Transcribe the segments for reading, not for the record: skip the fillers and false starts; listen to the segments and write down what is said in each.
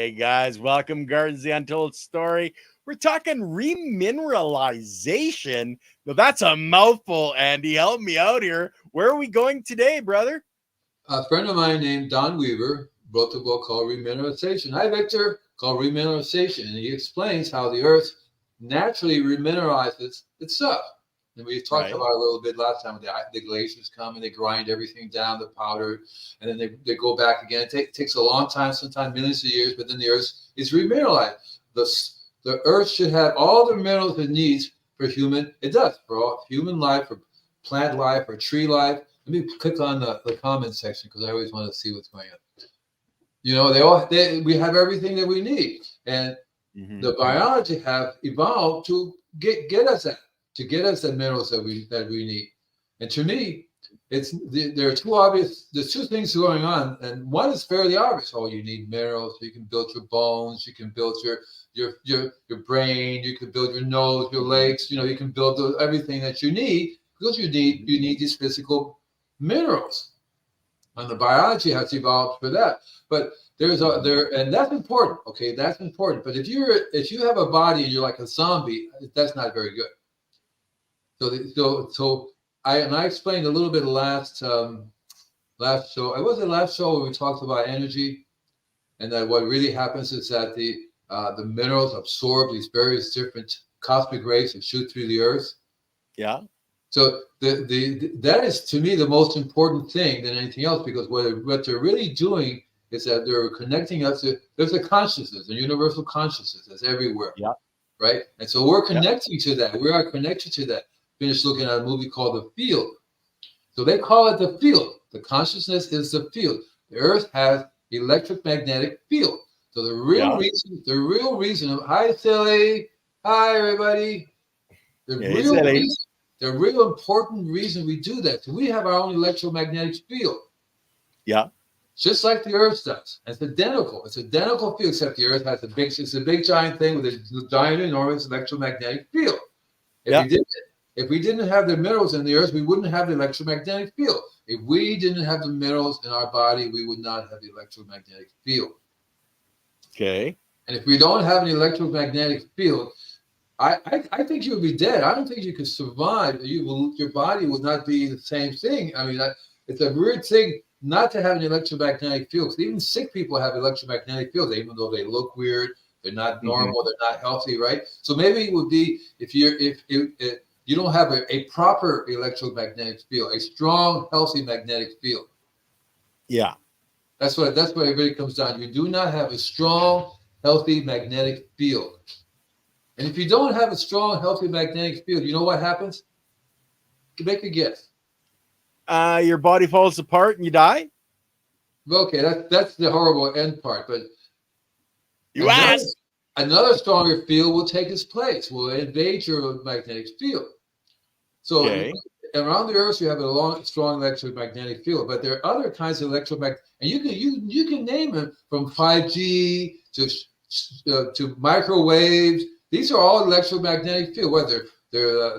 Hey guys, welcome Gardens, the Untold Story. We're talking remineralization. Now that's a mouthful, Andy. Help me out here. Where are we going today, brother? A friend of mine named Don Weaver wrote a book called Remineralization. Hi, Victor, called Remineralization. And he explains how the earth naturally remineralizes itself. And we talked about it a little bit last time. The glaciers come and they grind everything down, the powder, and then they go back again. It takes a long time, sometimes millions of years, but then the earth is remineralized. The earth should have all the minerals it needs for human. It does, for all human life, for plant life, for tree life. Let me click on the comment section because I always want to see what's going on. You know, we have everything that we need, and the biology have evolved to get us that. To get us the minerals that we need. And to me, there are there's two things going on, and one is fairly obvious. Oh, you need minerals, so you can build your bones, you can build your brain, you can build your nose, your legs, you can build everything that you need, because you need these physical minerals. And the biology has evolved for that. But and that's important, okay? That's important. But if you have a body and you're like a zombie, that's not very good. So I explained a little bit last show. It was the last show where we talked about energy, and that what really happens is that the minerals absorb these various different cosmic rays that shoot through the earth. Yeah. So that is, to me, the most important thing than anything else, because what they're really doing is that they're connecting us to. There's a consciousness, a universal consciousness that's everywhere. Yeah. Right. And so we're connecting to that. We are connected to that. Finished looking at a movie called The Field. So they call it the field. The consciousness is the field. The earth has electromagnetic field. So the real reason of, hi Silly, hi everybody. The real important reason we do that. So we have our own electromagnetic field. Yeah. Just like the earth does. It's identical. It's identical field, except the earth has it's a big giant thing with a giant enormous electromagnetic field. If we didn't have the minerals in the earth, we wouldn't have the electromagnetic field. If we didn't have the minerals in our body, we would not have the electromagnetic field. Okay. And if we don't have an electromagnetic field, I think you would be dead. I don't think you could survive. Your body would not be the same thing. I mean, it's a weird thing not to have an electromagnetic field. Because even sick people have electromagnetic fields, even though they look weird, they're not normal, they're not healthy, right? So maybe it would be if you don't have a proper electromagnetic field, a strong, healthy magnetic field. Yeah. That's what it really comes down. You do not have a strong, healthy magnetic field. And if you don't have a strong, healthy magnetic field, you know what happens? Make a guess. Your body falls apart and you die? Okay, that's the horrible end part. But another stronger field will take its place, will invade your magnetic field. So around the earth, you have a strong electromagnetic field, but there are other kinds of electromagnetic, and you can name them, from 5G to microwaves. These are all electromagnetic field. Whether they're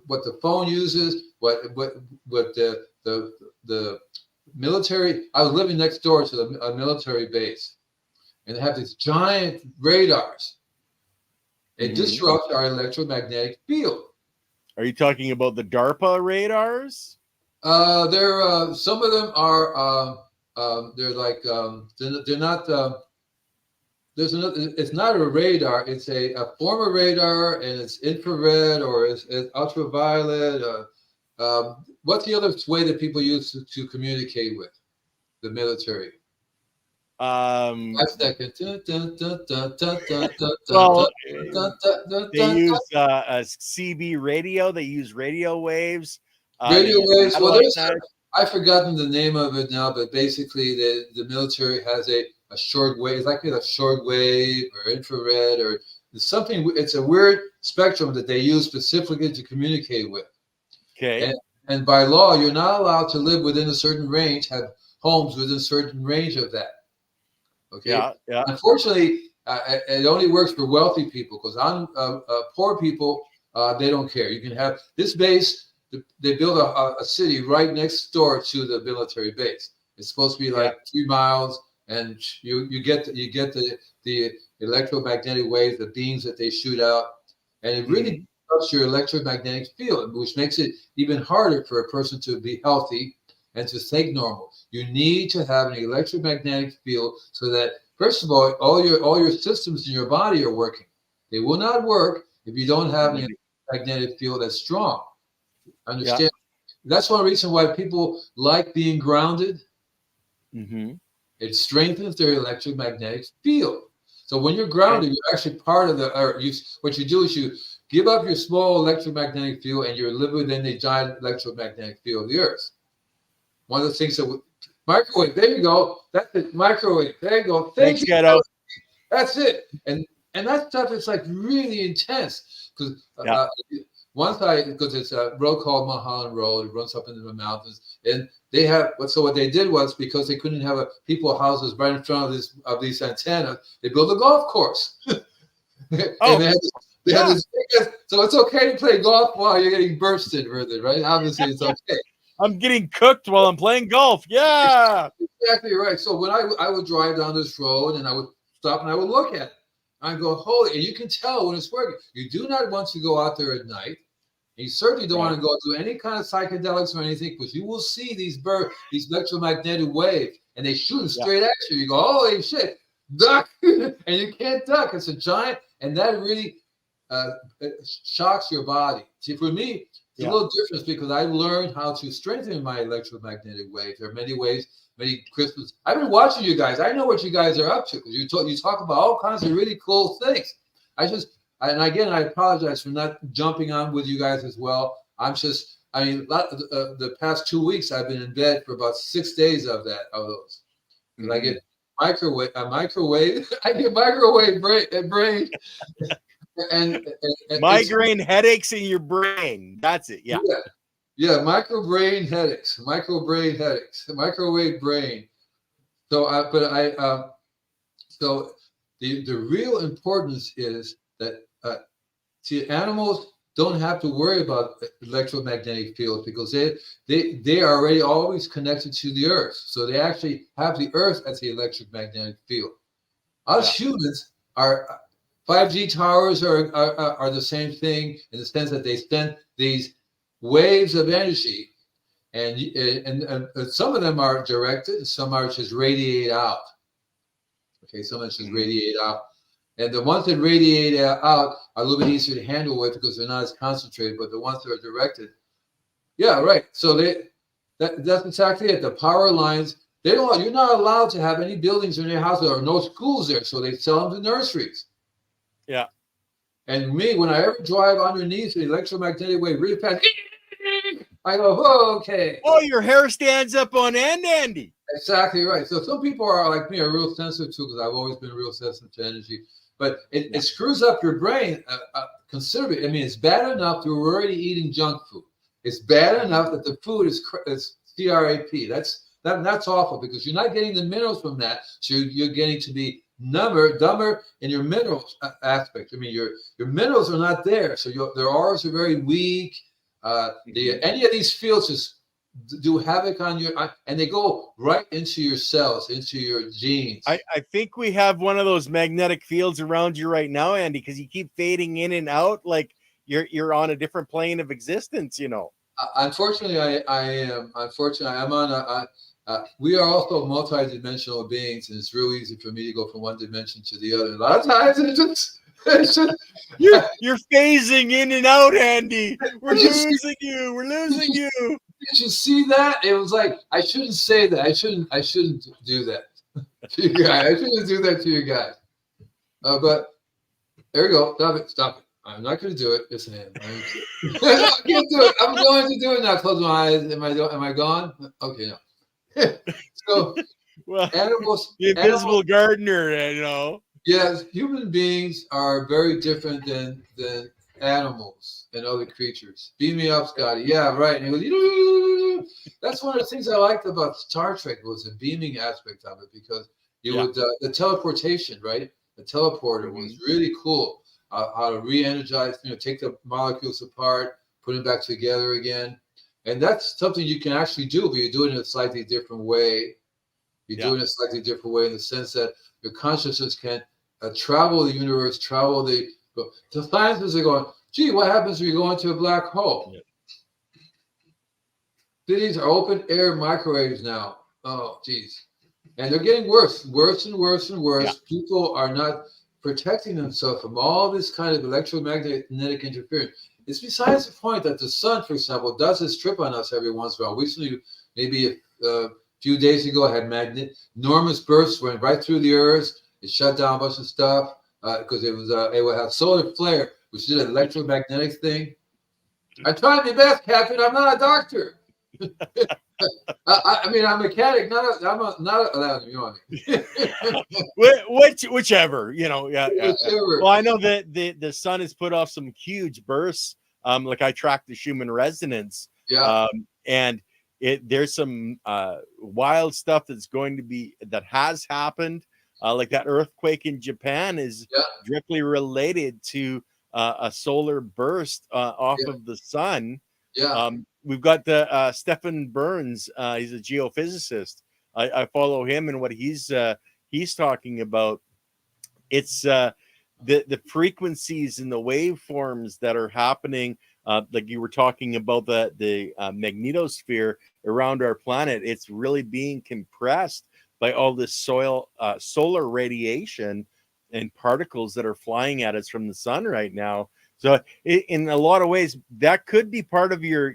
what the phone uses, what the military. I was living next door to a military base, and they have these giant radars. It disrupts our electromagnetic field. Are you talking about the DARPA radars? Some of them are. They're like they're not. It's not a radar. It's a form of radar, and it's infrared or it's ultraviolet. What's the other way that people use to communicate with the military? Well, they use a CB radio. They use radio waves. Radio waves. Well, I've forgotten the name of it now, but basically the military has a short wave. It's like a short wave or infrared or something. It's a weird spectrum that they use specifically to communicate with. Okay. And by law, you're not allowed to live within a certain range, have homes within a certain range of that. Okay. Yeah. Unfortunately, it only works for wealthy people, because poor people, they don't care. You can have this base. They build a city right next door to the military base. It's supposed to be like 3 miles and you get the electromagnetic waves, the beams that they shoot out, and it really disrupts your electromagnetic field, which makes it even harder for a person to be healthy and to think normal. You need to have an electromagnetic field so that, first of all your systems in your body are working. They will not work if you don't have an electromagnetic field that's strong. Understand? That's one reason why people like being grounded. It strengthens their electromagnetic field. So when you're grounded, you're actually part of what you do is you give up your small electromagnetic field and you're living within the giant electromagnetic field of the earth. One of the things that microwave, there you go. That's it. Microwave. There you go. Thanks, Ghetto. That's it. And that stuff is like really intense because because it's a road called Mulholland Road. It runs up into the mountains, and they have what they did was, because they couldn't have people houses right in front of these antennas, they built a golf course. And they had this, so it's okay to play golf while you're getting bursted with it, right? Obviously, it's okay. I'm getting cooked while I'm playing golf. Yeah, exactly right. So when I would drive down this road and I would stop and I would look at it, I go, holy! And you can tell when it's working. You do not want to go out there at night. You certainly don't want to go do any kind of psychedelics or anything, because you will see these electromagnetic waves, and they shoot straight at you. You go, holy shit, duck! And you can't duck. It's a giant, and that really shocks your body. See, for me, it's a little different because I learned how to strengthen my electromagnetic waves. There are many ways, many crystals. I've been watching you guys. I know what you guys are up to, because you talk about all kinds of really cool things. And again, I apologize for not jumping on with you guys as well. The past 2 weeks, I've been in bed for about 6 days of those. And I get microwave, I get microwave brain. and migraine headaches in your brain. That's it. Yeah, microwave headaches, microwave brain. So, so the real importance is that animals don't have to worry about electromagnetic fields, because they are already always connected to the earth. So they actually have the earth as the electromagnetic field. Us humans are 5G towers are the same thing, in the sense that they send these waves of energy, and some of them are directed, some are just radiate out. Okay, some of them just radiate out. And the ones that radiate out are a little bit easier to handle with, because they're not as concentrated, but the ones that are directed. Yeah, right. So that's exactly it. The power lines, you're not allowed to have any buildings in your house. There are no schools there, so they sell them to nurseries. Yeah. And me, when I ever drive underneath the electromagnetic wave really fast, I go, oh, okay. Oh, your hair stands up on end, Andy. Exactly right. So some people are like me, are real sensitive to, because I've always been real sensitive to energy. But it screws up your brain considerably. I mean, it's bad enough that we're already eating junk food. It's bad enough that the food is CRAP. That's awful, because you're not getting the minerals from that. So you're getting to be dumber in your minerals aspect. I mean, your minerals are not there. So their auras are very weak. Any of these fields just do havoc on and they go right into your cells, into your genes. I think we have one of those magnetic fields around you right now, Andy, because you keep fading in and out like you're on a different plane of existence, Unfortunately, I am. Unfortunately, I'm on we are also multi-dimensional beings, and it's real easy for me to go from one dimension to the other. A lot of times it's just you're phasing in and out, Andy. We're losing you. Did you see that? It was like, I shouldn't say that. I shouldn't do that to you guys. I shouldn't do that to you guys. But there we go. Stop it. I'm not going to do it. Yes, I am. I can't do it. I'm going to do it now. Close my eyes. Am I gone? Okay, no. So, animals. The invisible gardener, Yes, human beings are very different than animals and other creatures. Beam me up, Scotty. Yeah, right. And he goes, that's one of the things I liked about Star Trek, was the beaming aspect of it, because the teleportation, right? The teleporter was really cool. How to re-energize, take the molecules apart, put them back together again. And that's something you can actually do, but you do it in a slightly different way. You Yeah. do it in a slightly different way in the sense that your consciousness can travel the universe, travel the. So scientists are going, gee, what happens when you go into a black hole? Yeah. Cities are open air microwaves now. Oh, geez. And they're getting worse, worse and worse and Yeah. worse. People are not protecting themselves from all this kind of electromagnetic interference. It's besides the point that the sun, for example, does this trip on us every once in a while. Recently, maybe a few days ago, had enormous bursts, went right through the earth. It shut down a bunch of stuff because it would have solar flare, which is an electromagnetic thing. I tried my best, Captain. I'm not a doctor. I mean, I'm a mechanic, not Whichever, you know, yeah. Whichever. Well, I know that the sun has put off some huge bursts. Like I tracked the Schumann resonance. Yeah. And there's some wild stuff that has happened. Like that earthquake in Japan is directly related to a solar burst off of the sun. Yeah. We've got the Stephen Burns. He's a geophysicist. I follow him and what he's talking about. It's the frequencies and the waveforms that are happening. Like you were talking about the magnetosphere around our planet. It's really being compressed by all this solar radiation and particles that are flying at us from the sun right now. So in a lot of ways, that could be part of your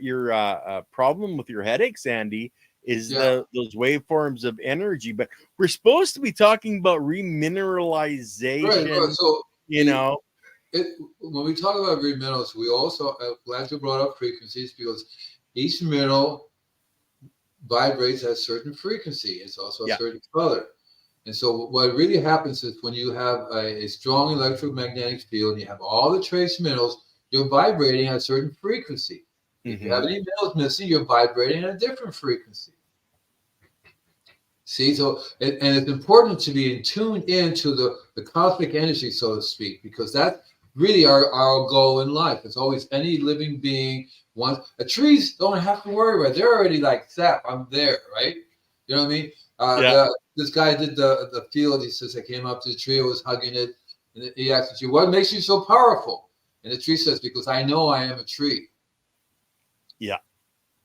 problem with your headaches, Andy, is those waveforms of energy. But we're supposed to be talking about remineralization, Right. So, you know. When we talk about reminerals, we also, glad you brought up frequencies, because each mineral vibrates at a certain frequency. It's also a certain color. And so what really happens is when you have a strong electromagnetic field and you have all the trace minerals, you're vibrating at a certain frequency. If you have any minerals missing, you're vibrating at a different frequency. See, so and it's important to be tuned into the cosmic energy, so to speak, because that's really our goal in life. It's always any living being wants. Trees don't have to worry about it. They're already like, sap, I'm there, right? You know what I mean? This guy did the field. He says, I came up to the tree, I was hugging it, and he asked the tree, what makes you so powerful? And the tree says, because I know I am a tree. Yeah.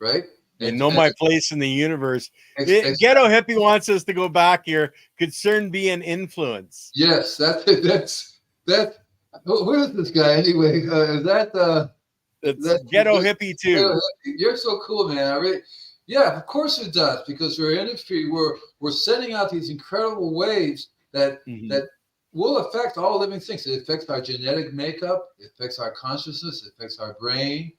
Right? And know my place in the universe. Ghetto Hippie wants us to go back here. Concern be an influence. Yes, that's who is this guy anyway? Is that Ghetto Hippie too? You're so cool, man. Yeah, of course it does, because we're industry. We're sending out these incredible waves that will affect all living things. It affects our genetic makeup. It affects our consciousness. It affects our brain.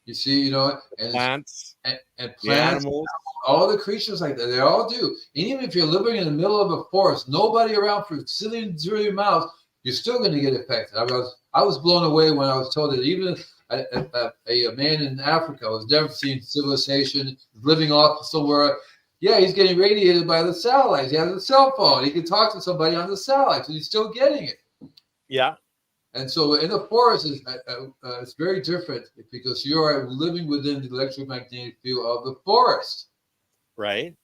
You see, you know, and plants and plants, animals, all the creatures like that, they all do. And even if you're living in the middle of a forest, nobody around for zillions of miles, you're still going to get affected. I was blown away when I was told that even a man in Africa who's never seen civilization, living off somewhere, he's getting radiated by the satellites. He has a cell phone. He can talk to somebody on the satellites, and he's still getting it. Yeah. And so in the forest, it's very different, because you are living within the electromagnetic field of the forest. Right.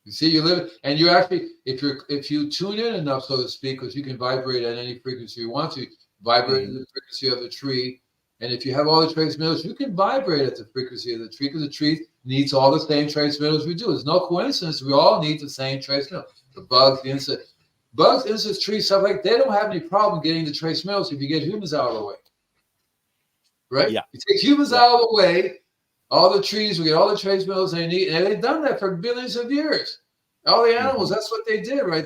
You see, you live, and you actually, if you tune in enough, so to speak, because you can vibrate at any frequency you want to, vibrate at the frequency of the tree. And if you have all the trace minerals, you can vibrate at the frequency of the tree, because the tree needs all the same trace minerals we do. It's no coincidence. We all need the same trace minerals. The bugs, the insects. Bugs, insects, trees, stuff like, they don't have any problem getting the trace minerals if you get humans out of the way. Right? Yeah. You take humans out of the way, all the trees will get all the trace minerals they need. And they've done that for billions of years. All the animals, that's what they did, right?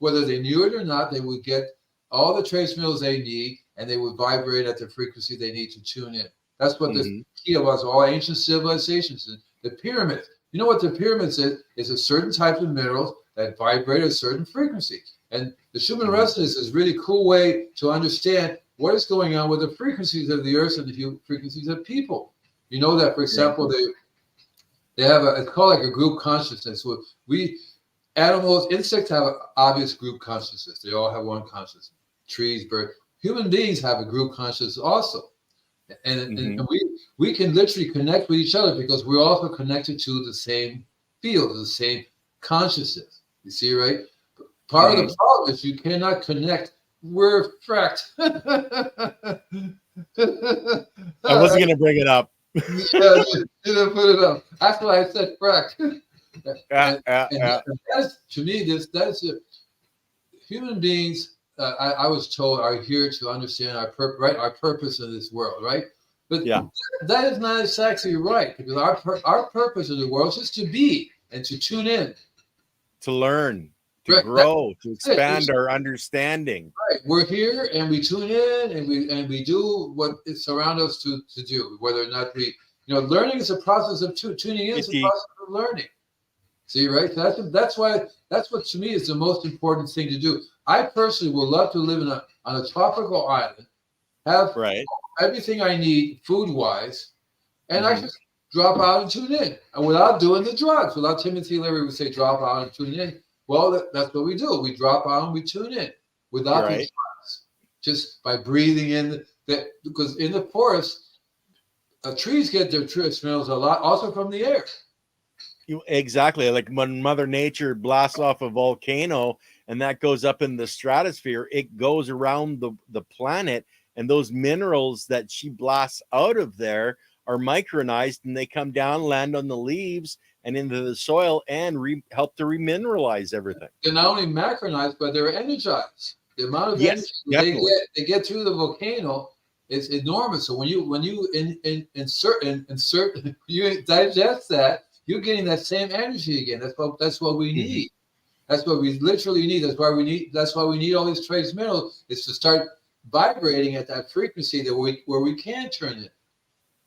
Whether they knew it or not, they would get all the trace minerals they need, and they would vibrate at the frequency they need to tune in. That's what the key of us, all ancient civilizations. The pyramids. You know what the pyramids is? It's a certain type of minerals that vibrate at a certain frequency. And the Schumann resonance is a really cool way to understand what is going on with the frequencies of the earth and the frequencies of people. You know that, for example, they have it's called like a group consciousness. So animals, insects have an obvious group consciousness. They all have one consciousness. Trees, birds. Human beings have a group consciousness also. And we can literally connect with each other, because we're also connected to the same field, the same consciousness. You see, right? Part of the problem is you cannot connect. We're fracked. I wasn't going to bring it up. Yeah, you didn't put it up. That's why I said fracked. And that's, to me, that's human beings. I was told are here to understand our purpose in this world, right? But that is not exactly right, because our purpose in the world is just to be and to tune in, to learn, to grow, to expand our understanding. Right, we're here and we tune in and we do what is around us to do, whether or not we, learning is a process of tuning in is a process of learning. See, right? That's what to me is the most important thing to do. I personally would love to live on a tropical island, have everything I need food-wise, and I just drop out and tune in, and without doing the drugs. Without Timothy Leary would say, drop out and tune in. Well, that's what we do. We drop out and we tune in without the drugs, just by breathing in that. Because in the forest, trees get their trace minerals a lot, also from the air. Exactly, like when Mother Nature blasts off a volcano and that goes up in the stratosphere, it goes around the planet, and those minerals that she blasts out of there are micronized, and they come down, land on the leaves and into the soil, and help to remineralize everything. They're not only macronized, but they're energized. The amount of energy they get through the volcano is enormous. So when you insert you digest that, you're getting that same energy again. That's what we need. That's what we literally need. That's why we need all these trace minerals, is to start vibrating at that frequency where we can turn it.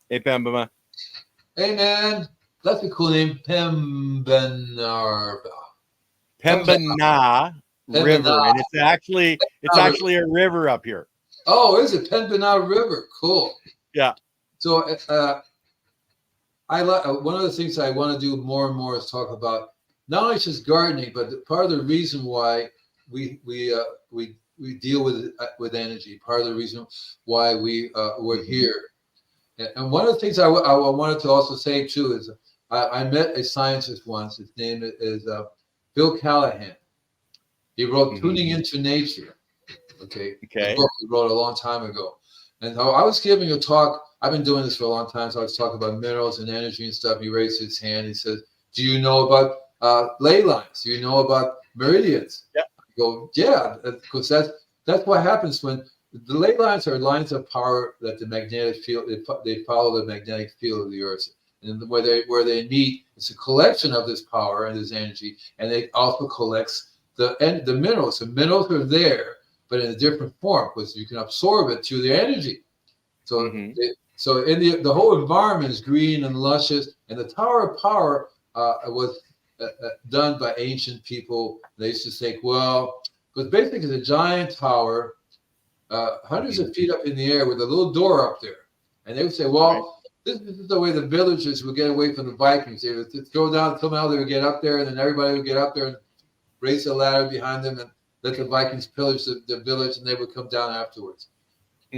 Hey, Pembina. Hey, man. That's a cool name. Pembina River. And it's actually a river up here. Oh, is it? Pembina River. Cool. Yeah. So I like one of the things I want to do more and more is talk about not only just gardening, but part of the reason why we deal with energy. Part of the reason why we're here. And one of the things I wanted to also say too is I met a scientist once. His name is Bill Callahan. He wrote Tuning into Nature. Okay. A book he wrote a long time ago. And I was giving a talk. I've been doing this for a long time, so I was talking about minerals and energy and stuff. He raised his hand. He said, "Do you know about ley lines? Do you know about meridians?" Yeah. I go, "Yeah," because that's what happens when the ley lines are lines of power that the magnetic field, they follow the magnetic field of the Earth, and where they meet, it's a collection of this power and this energy, and it also collects the minerals. The minerals are there, but in a different form, because you can absorb it through the energy. So, so in the whole environment is green and luscious, and the Tower of Power was done by ancient people. They used to think, well, because basically it's a giant tower, hundreds of feet up in the air with a little door up there, and they would say, well, this is the way the villagers would get away from the Vikings. They would go down, somehow they would get up there, and then everybody would get up there and raise a ladder behind them and let the Vikings pillage the village, and they would come down afterwards.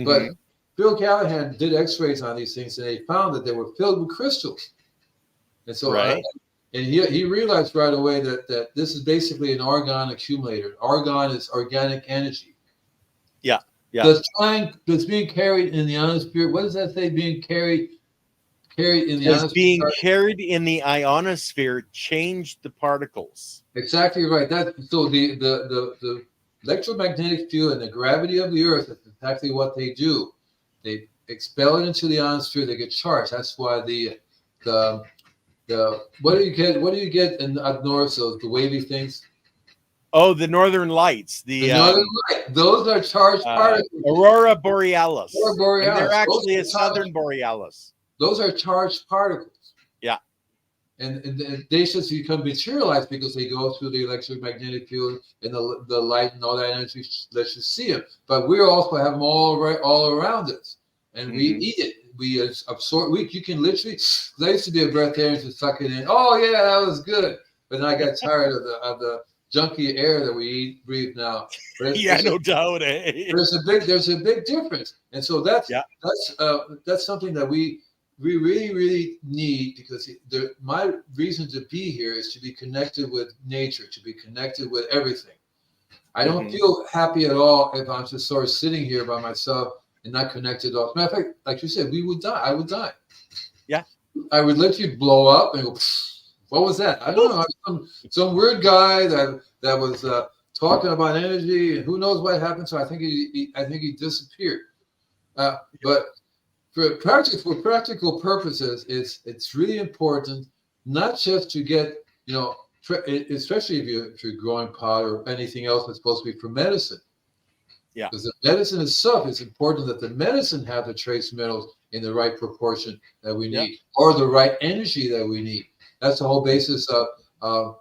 But Bill Callahan did X-rays on these things, and they found that they were filled with crystals. And so, and he realized right away that this is basically an argon accumulator. Argon is organic energy. Yeah, yeah. That's being carried in the ionosphere. What does that say? Being carried in the ionosphere. Being carried in the ionosphere changed the particles. Exactly right. So the electromagnetic field and the gravity of the Earth is exactly what they do. They expel it into the ionosphere. They get charged. That's why the what do you get in up north? So the wavy things. Oh, the northern lights. The northern light. Those are charged particles. Aurora borealis. Aurora borealis. And they're actually a southern borealis. Those are charged particles. Yeah. And they just become materialized because they go through the electromagnetic field and the light and all that energy lets you see them. But we also have them all around us, and we eat it. We absorb. You can literally. There used to be a breatharian to suck it in. Oh yeah, that was good. But then I got tired of the junky air that we breathe now. Yeah, no doubt. Eh? There's a big difference, and so that's something that we we really, really need, because my reason to be here is to be connected with nature, to be connected with everything. I don't feel happy at all if I'm just sort of sitting here by myself and not connected at all. As a matter of fact, like you said, we would die. I would die. Yeah. I would literally blow up and go, what was that? I don't know. Some weird guy that was talking about energy, and who knows what happened. So I think he disappeared. But for practical purposes, it's really important not just to get, especially if you're growing pot or anything else that's supposed to be for medicine. Yeah. Because the medicine itself, it's important that the medicine have the trace minerals in the right proportion that we need, or the right energy that we need. That's the whole basis of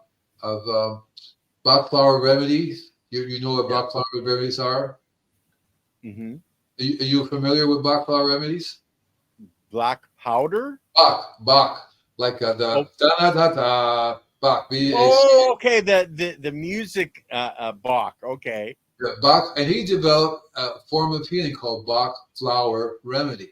Bach flower remedies. You know what Bach flower remedies are? Mm-hmm. Are you familiar with Bach flower remedies? Black powder? Bach, like the da da da da Bach. Oh, okay. The music Bach. Okay. Bach, and he developed a form of healing called Bach flower remedy.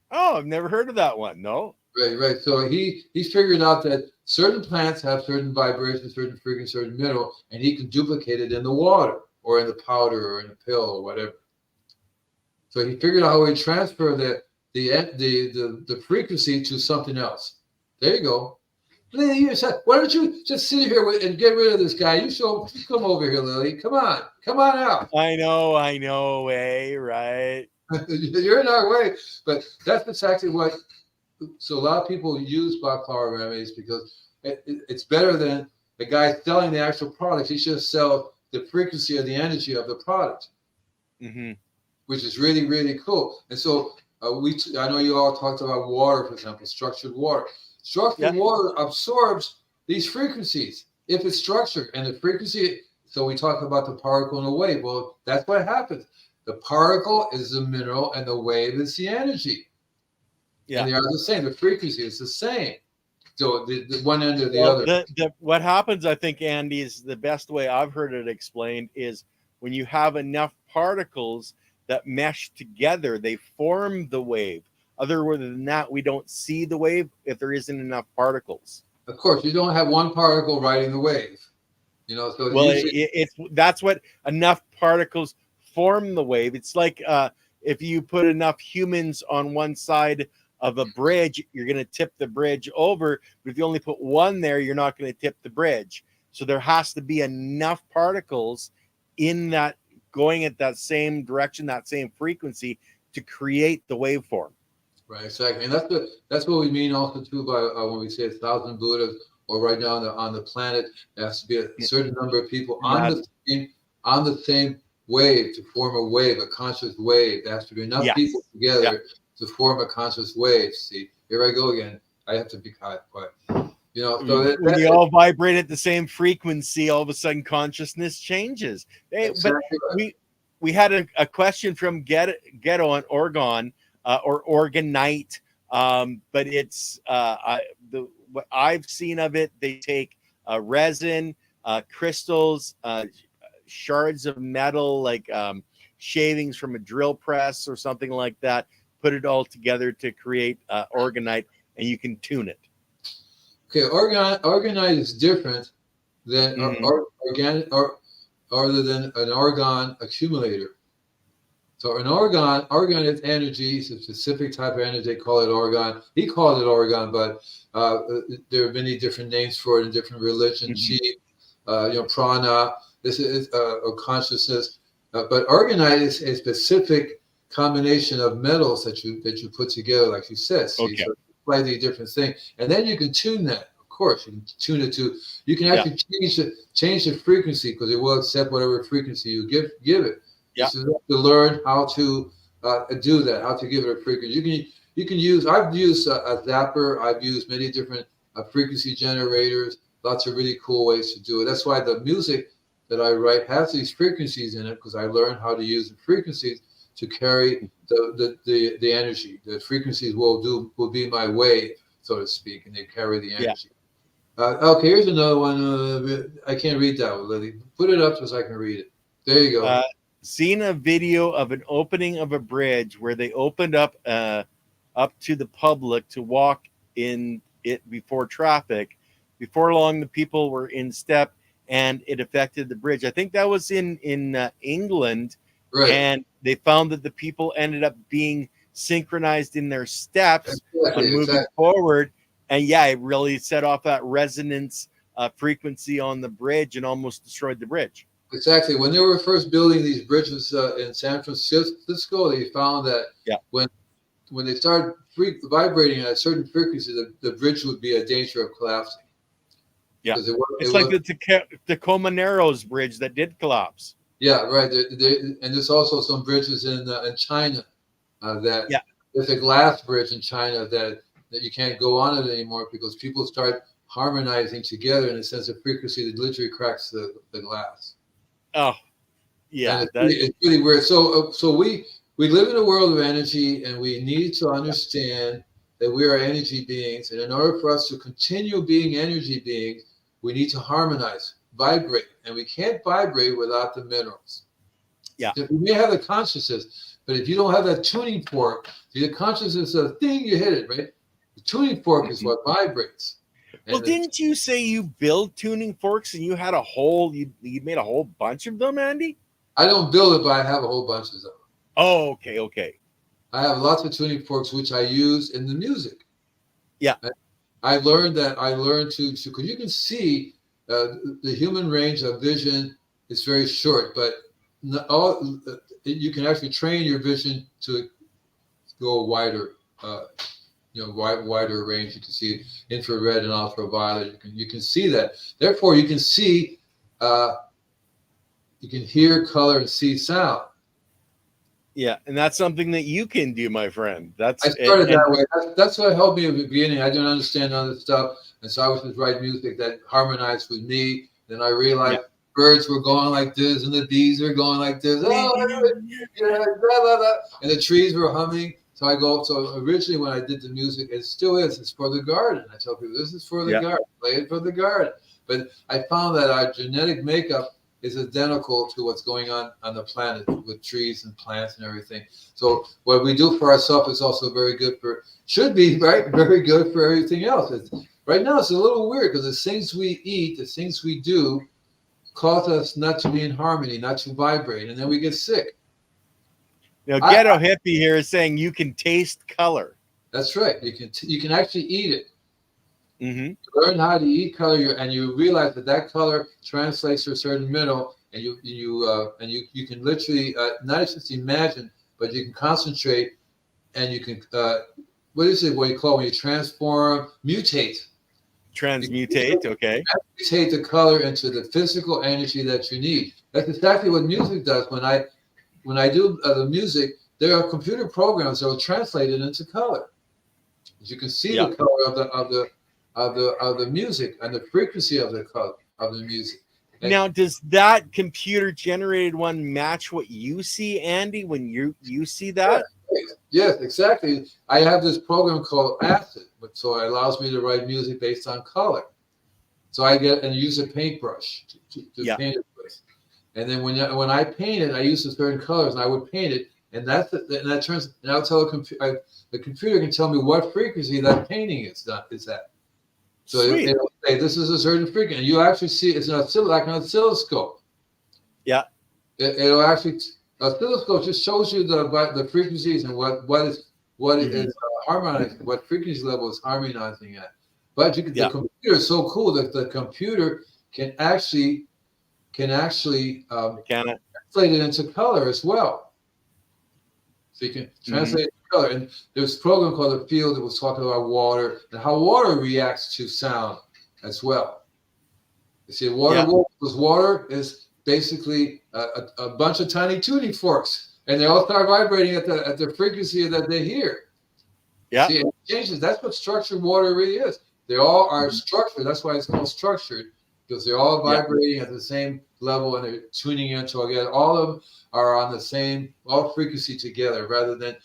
Oh, I've never heard of that one. No. Right. So he figured out that certain plants have certain vibrations, certain frequency, certain mineral, and he can duplicate it in the water or in the powder or in a pill or whatever. So he figured out how he transfer the frequency to something else. There you go. Lily, why don't you just sit here and get rid of this guy? You come over here, Lily. Come on out. I know. Right. You're in our way, but that's exactly what. So a lot of people use Bach flower remedies because it's better than the guy selling the actual products. He should sell the frequency or the energy of the product, which is really, really cool. And so I know you all talked about water, for example, structured water. Structured water absorbs these frequencies if it's structured, and the frequency. So we talk about the particle and the wave. Well, that's what happens. The particle is the mineral, and the wave is the energy. Yeah. And they are the same. The frequency is the same. So the one end or the other. What happens, I think, Andy, is the best way I've heard it explained is when you have enough particles that mesh together, they form the wave. Other than that, we don't see the wave if there isn't enough particles. Of course, you don't have one particle riding the wave. So that's what enough particles form the wave. It's like if you put enough humans on one side of a bridge, you're going to tip the bridge over. But if you only put one there, you're not going to tip the bridge. So there has to be enough particles in that going at that same direction, that same frequency to create the waveform. Right, exactly. And that's what we mean also too by when we say 1,000 Buddhas, or right now on the planet, there has to be a certain number of people on the same wave to form a wave, a conscious wave. There has to be enough people together to form a conscious wave. See, here I go again. I have to be quiet. So when you all vibrate at the same frequency, all of a sudden consciousness changes. Exactly. But we had a question from Ghetto on Oregon or Orgonite, but it's what I've seen of it. They take resin, crystals, shards of metal, like shavings from a drill press or something like that. Put it all together to create Orgonite, and you can tune it. Okay, Orgonite is different than organic, or other than an argon accumulator. So an argon is energy. It's a specific type of energy. They call it argon. He called it argon, but there are many different names for it in different religions. Prana. This is a consciousness. But argonite is a specific combination of metals that you put together, like you said. See? So slightly different thing, and then you can tune that. Of course, you can tune it to. You can actually change the frequency, because it will accept whatever frequency you give it. Yeah. So you have to learn how to do that, how to give it a frequency. You can use. I've used a zapper. I've used many different frequency generators. Lots of really cool ways to do it. That's why the music that I write has these frequencies in it, because I learned how to use the frequencies to carry the energy. The frequencies will be my wave, so to speak, and they carry the energy. Okay, here's another one. I can't read that one, Lily. Put it up so I can read it. There you go. Seen a video of an opening of a bridge where they opened up a up to the public to walk in it before traffic. Before long, the people were in step, and it affected the bridge. I think that was in England, Right. and they found that the people ended up being synchronized in their steps on Exactly. moving Exactly. forward, and yeah, it really set off that resonance frequency on the bridge and almost destroyed the bridge. Exactly. When they were first building these bridges in San Francisco, they found that Yeah, when when they started vibrating at a certain frequency, the bridge would be a danger of collapsing yeah. because it It's like was the Tacoma Narrows bridge that did collapse. yeah, right. And there's also some bridges in China that Yeah, there's a glass bridge in China that you can't go on it anymore because people start harmonizing together in a sense of frequency that literally cracks the glass. oh And yeah, that it's really weird. So we live in a world of energy, and we need to understand that we are energy beings. And in order for us to continue being energy beings, we need to harmonize, vibrate, and we can't vibrate without the minerals. yeah. If you may have the consciousness, but if you don't have that tuning fork, the consciousness is a thing, you hit it, right? The tuning fork is Mhm. what vibrates. Well, And the, didn't you say you build tuning forks and you had a whole you made a whole bunch of them, Andy? I don't build it, but I have a whole bunch of them. Oh, okay, okay. I have lots of tuning forks which I use in the music. Yeah. I learned that I learned to because you can see the human range of vision is very short, but you can actually train your vision to go wider. Wider range. You can see infrared and ultraviolet. You can see that. Therefore, you can see, you can hear, color, and see sound. Yeah, and that's something that you can do, my friend. I That's started that and way. That's what helped me at the beginning. I didn't understand other stuff, and so I was just writing music that harmonized with me. Then I yeah. realized birds were going like this, and the bees were going like this. Oh, yeah, blah, blah, blah. And the trees were humming. So I go. So originally, when I did the music, it still is. It's for the garden. I tell people this is for the Yeah. garden. Play it for the garden. But I found that our genetic makeup is identical to what's going on the planet with trees and plants and everything. So what we do for ourselves is also very good should be right, very good for everything else. Right now it's a little weird because the things we eat, the things we do, cause us not to be in harmony, not to vibrate, and then we get sick. Now, I, Ghetto Hippie here is saying you can taste color. that's right. You can actually eat it. Mm-hmm. Learn how to eat color, and you realize that color translates to a certain mineral, and you can literally not just imagine, but you can concentrate, and you can what is it? What you call when you transform, mutate. You Transmutate. Okay. mutate the color into the physical energy that you need. That's exactly what music does. When I do the music, there are computer programs that will translate it into color. As you can see Yeah. the color of the music and the frequency of the color of the music. And Now, does that computer generated one match what you see, Andy, when you see that? yes, exactly. I have this program called Acid, so it allows me to write music based on color. So I get and use a paintbrush to Yeah. paint it with. And then when I paint it, I use the certain colors, and I would paint it, and that turns. And I'll tell the computer can tell me what frequency that painting is at. So Sweet. it'll say this is a certain frequency, and you actually see it's like an oscilloscope. Yeah. It'll actually oscilloscope just shows you the frequencies and what Mhm. is harmonizing, what frequency level is harmonizing at. But Yeah. the computer is so cool that the computer can actually Can it? translate it into color as well. So you can Mhm. translate it into color. And there's a program called The Field that was talking about water and how water reacts to sound as well. You see, Yeah. water is basically a bunch of tiny tuning forks, and they all start vibrating at the frequency that they hear. Yeah. See, it changes. That's what structured water really is. They all are Mhm. structured. That's why it's called structured, because they're all Yeah. vibrating at the same level and they're tuning into again. All of them are on the same all frequency together, rather than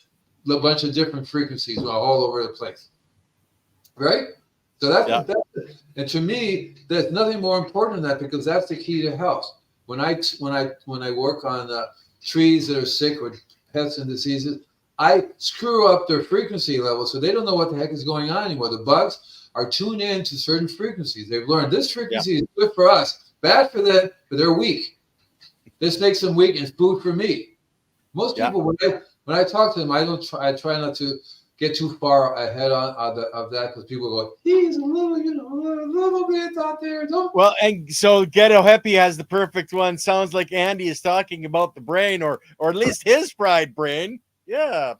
a bunch of different frequencies all over the place. Right? So Yeah. and to me, there's nothing more important than that because that's the key to health. When I work on trees that are sick or pests and diseases, I screw up their frequency level, so they don't know what the heck is going on anymore. The bugs are tuned in to certain frequencies. They've learned this frequency is good for us, bad for them, but they're weak. This makes them weak and food for me. Most people, when I talk to them, I try not to get too far ahead of that, because people go, he's a little, a little bit out there. Well, and so Ghetto Happy has the perfect one. Sounds like Andy is talking about the brain, or at least his fried brain. Yeah,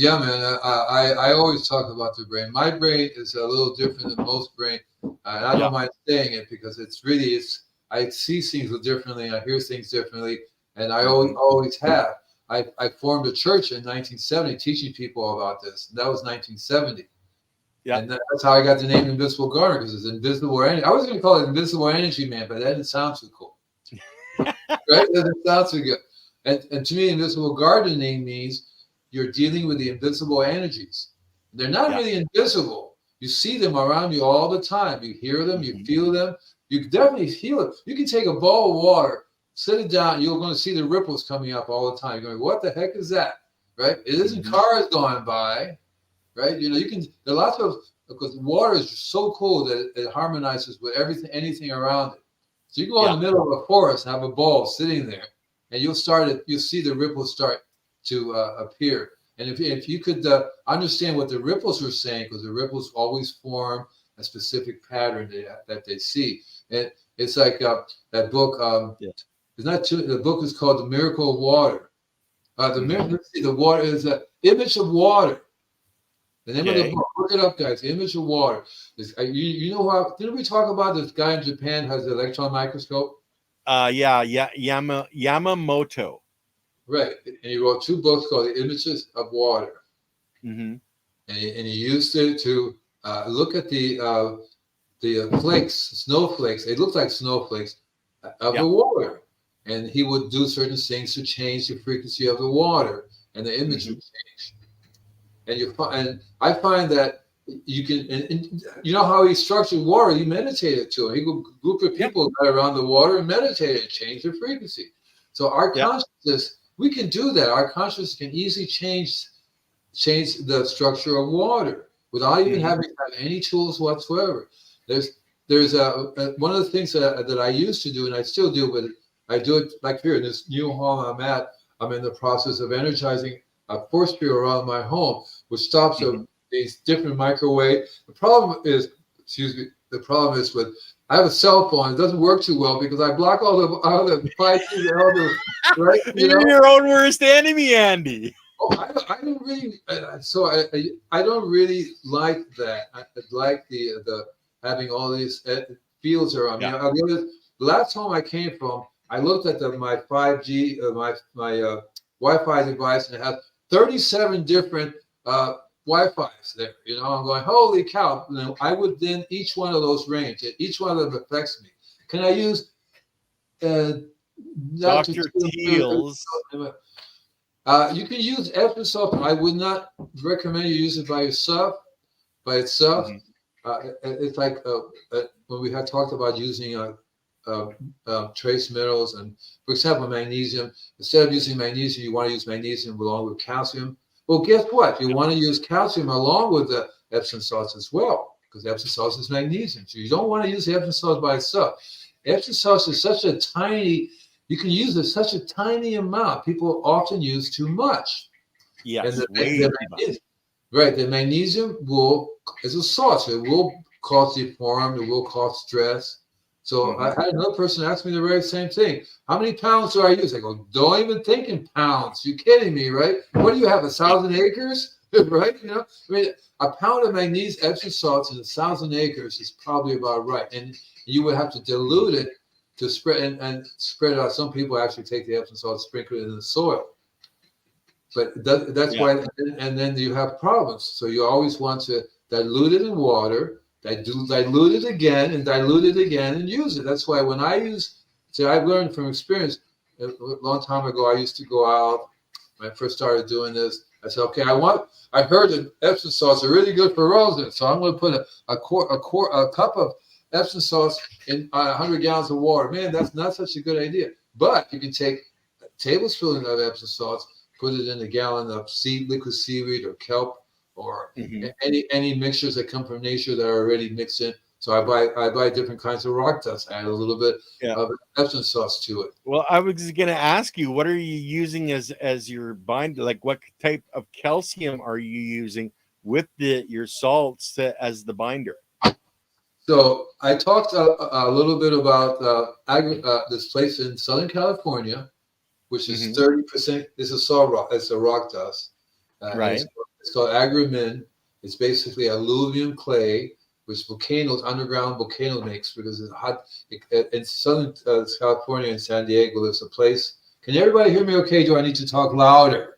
man. I always talk about the brain. My brain is a little different than most brain, and I don't mind saying it, because I see things differently, I hear things differently, and I always have. I formed a church in 1970 teaching people about this. That was 1970. Yeah. And that's how I got the name Invisible Gardener, because it's invisible energy. I was going to call it Invisible Energy Man, but that didn't sound too cool. Right? It doesn't sound too good. And to me, invisible gardening means you're dealing with the invisible energies. They're not really invisible. You see them around you all the time. You hear them, you feel them. You definitely feel it. You can take a bowl of water, sit it down, you're going to see the ripples coming up all the time. You're going, what the heck is that? Right? It isn't cars going by. Right? There are lots of, because water is so cool that it harmonizes with anything around it. So you go in the middle of a forest, have a ball sitting there, and you'll see the ripples start to appear. And if you could understand what the ripples are saying, because the ripples always form a specific pattern that they see. And it's like that book. It's not too. The book is called The Miracle of Water. The water is an image of water. The name of the book. Look it up, guys. The image of water. You know how? Didn't we talk about this guy in Japan has an electron microscope? Yamamoto. Right, and he wrote 2 books called The Images of Water. And he used it to look at the snowflakes. They look like snowflakes of the water, and he would do certain things to change the frequency of the water, and the image would change. And I find that you can, and you know how he structured water. He meditated to it. He would group of people got around the water and meditated and change the frequency. So our consciousness, we can do that. Our consciousness can easily change the structure of water without even having to have any tools whatsoever. There's one of the things that I used to do, and I still do, but I do it like here in this new home I'm at. I'm in the process of energizing a force field around my home, which stops these different microwave. The problem is with, I have a cell phone. It doesn't work too well because I block all the 5G, right? You're your own worst enemy, Andy. Oh, I don't really. I don't really like that. I like the having all these fields around me. The last home I came from, I looked at my 5G, my Wi-Fi device, and it has 37 different Wi-Fi's there. I'm going, holy cow! I would then each one of those range. Each one of them affects me. Can I use Dr. Teal's? You can use Epsom salt. I would not recommend you use it by itself. It's like when we had talked about using trace minerals, and for example, magnesium. Instead of using magnesium, you want to use magnesium along with calcium. Well, guess what? You want to use calcium along with the Epsom salts as well, because Epsom salts is magnesium. So you don't want to use the Epsom salts by itself. Epsom salts is such a tiny. You can use it such a tiny amount. People often use too much. Yes, right. The magnesium is a salt, so it will cause deform. It will cause stress. So I had another person ask me the very same thing. How many pounds do I use? I go, don't even think in pounds. You're kidding me, right? What do you have, 1,000 acres? Right? A pound of magnesium Epsom salts in 1,000 acres is probably about right. And you would have to dilute it to spread and spread it out. Some people actually take the Epsom salt, sprinkle it in the soil. But that's why, and then you have problems. So you always want to dilute it in water, dilute it again and use it. That's why when I've learned from experience, a long time ago, I used to go out, when I first started doing this, I said, okay, I heard that Epsom salts are really good for roses, so I'm going to put a cup of Epsom salts in 100 gallons of water. Man, that's not such a good idea. But you can take a tablespoon of Epsom salts, put it in a gallon of liquid seaweed or kelp or any mixtures that come from nature that are already mixed in. So I buy different kinds of rock dust, add a little bit of Epsom sauce to it. Well, I was going to ask you, what are you using as your binder? Like, what type of calcium are you using with your salts as the binder? So I talked a little bit about this place in Southern California, which is 30%. This is salt rock. It's a rock dust. Right. It's called agramin. It's basically alluvium clay, which underground volcano makes because it's hot. In Southern California, in San Diego, there's a place. Can everybody hear me okay? Do I need to talk louder?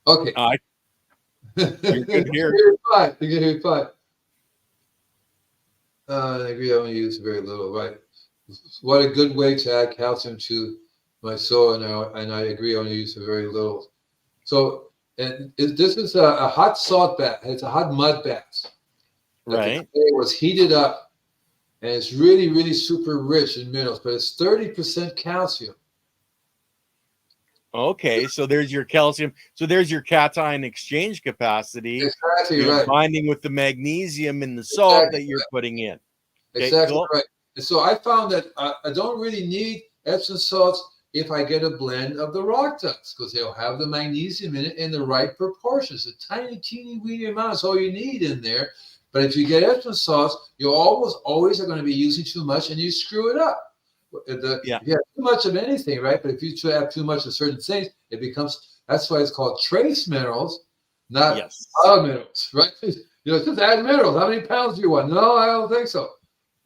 Okay. You're good here. You can hear it fine. I agree. I only use very little. Right. What a good way to add calcium to my soil, and I agree. I only use very little. So, this is a hot salt bath. It's a hot mud bath. Right. It was heated up, and it's really, really super rich in minerals, but it's 30% calcium. Okay, so there's your calcium. So there's your cation exchange capacity. Exactly right. Binding with the magnesium in the salt that you're putting in. Okay, exactly right. And so I found that I don't really need Epsom salts if I get a blend of the rock dust because they'll have the magnesium in it in the right proportions. A tiny, teeny, weeny amount is all you need in there. But if you get Epsom salts, you always are going to be using too much, and you screw it up. If you have too much of anything, right? But if you have too much of certain things, it becomes. That's why it's called trace minerals, not other minerals, right? Just add minerals. How many pounds do you want? No, I don't think so,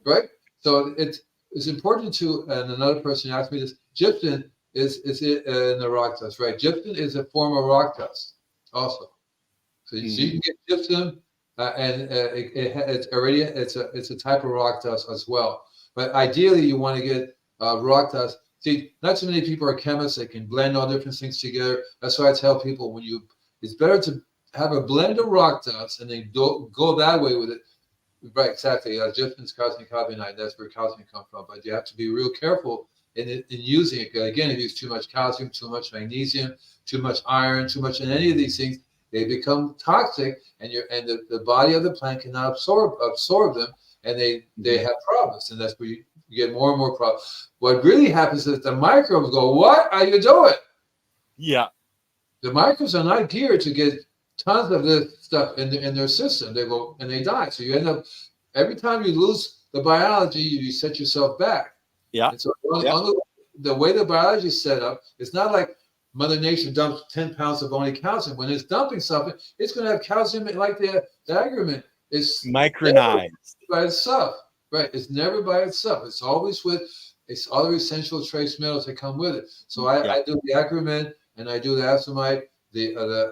right? So it's important to. And another person asked me this. Gypsum is in the rock dust, right? Gypsum is a form of rock dust, also. So you can get gypsum. It's a type of rock dust as well. But ideally, you want to get rock dust. See, not too many people are chemists. They can blend all different things together. That's why I tell people it's better to have a blend of rock dust and then go that way with it. Right, exactly. Gypsum is calcium carbonate. That's where calcium comes from. But you have to be real careful in using it. Again, if you use too much calcium, too much magnesium, too much iron, too much in any of these things, they become toxic, and the body of the plant cannot absorb them, and they have problems, and that's where you get more and more problems. What really happens is the microbes go, "What are you doing?" Yeah, the microbes are not geared to get tons of this stuff in their system. They go and they die. So you end up every time you lose the biology, you set yourself back. Yeah. And so the way the biology is set up, it's not like Mother Nature dumps 10 pounds of only calcium. When it's dumping something, it's going to have calcium like the agramin. It's micronized by itself, right? It's never by itself. It's always with it's other essential trace metals that come with it. So I do the agramin and I do the acimite.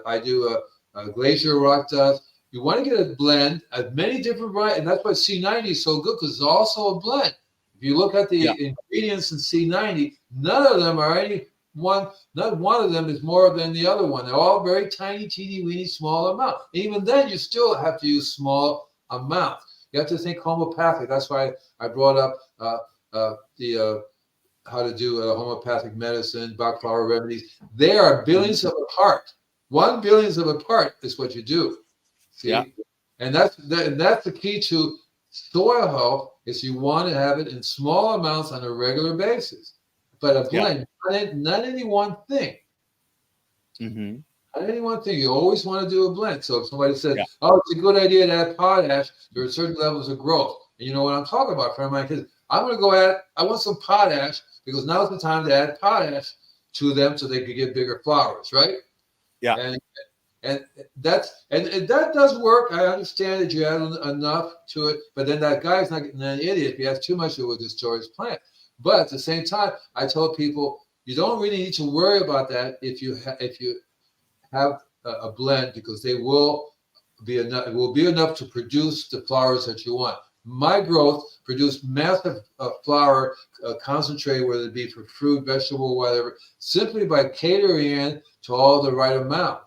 I do a glacier rock dust. You want to get a blend of many different varieties, and that's why C90 is so good because it's also a blend. If you look at the ingredients in C90, none of them are not one of them is more than the other one. They're all very tiny, teeny, weeny, small amount. Even then, you still have to use small amounts. You have to think homeopathic. That's why I brought up how to do homeopathic medicine, Bach flower remedies. They are billions of apart. 1 billionth of a part is what you do. See? Yeah. And that's the key to soil health is you want to have it in small amounts on a regular basis. But a blend, not any one thing. Mm-hmm. Not any one thing. You always want to do a blend. So if somebody says, "Oh, it's a good idea to add potash," there are certain levels of growth. And you know what I'm talking about, friend of mine, because I'm going to go add. I want some potash because now's the time to add potash to them so they can get bigger flowers, right? Yeah. And that does work. I understand that you add enough to it, but then that guy's not getting an idiot. If he has too much, it will destroy his plant. But at the same time, I tell people you don't really need to worry about that if you have a blend because they will be enough. It will be enough to produce the flowers that you want. My growth produced massive flower concentrate, whether it be for fruit, vegetable, whatever, simply by catering in to all the right amount.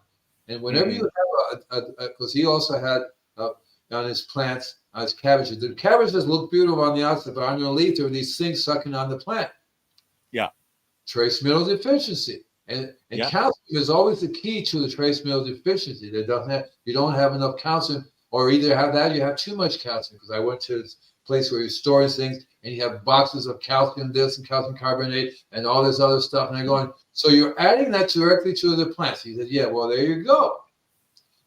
And whenever you have because he also had on his plants, on his cabbages, the cabbages look beautiful on the outside, but underneath there are these things sucking on the plant. Yeah. Trace mineral deficiency. And calcium is always the key to the trace mineral deficiency. You don't have enough calcium, or either have that, or you have too much calcium. Because I went to this place where you're storing things, and you have boxes of calcium this and calcium carbonate and all this other stuff. And I'm going, so you're adding that directly to the plants. He said, yeah, well, there you go.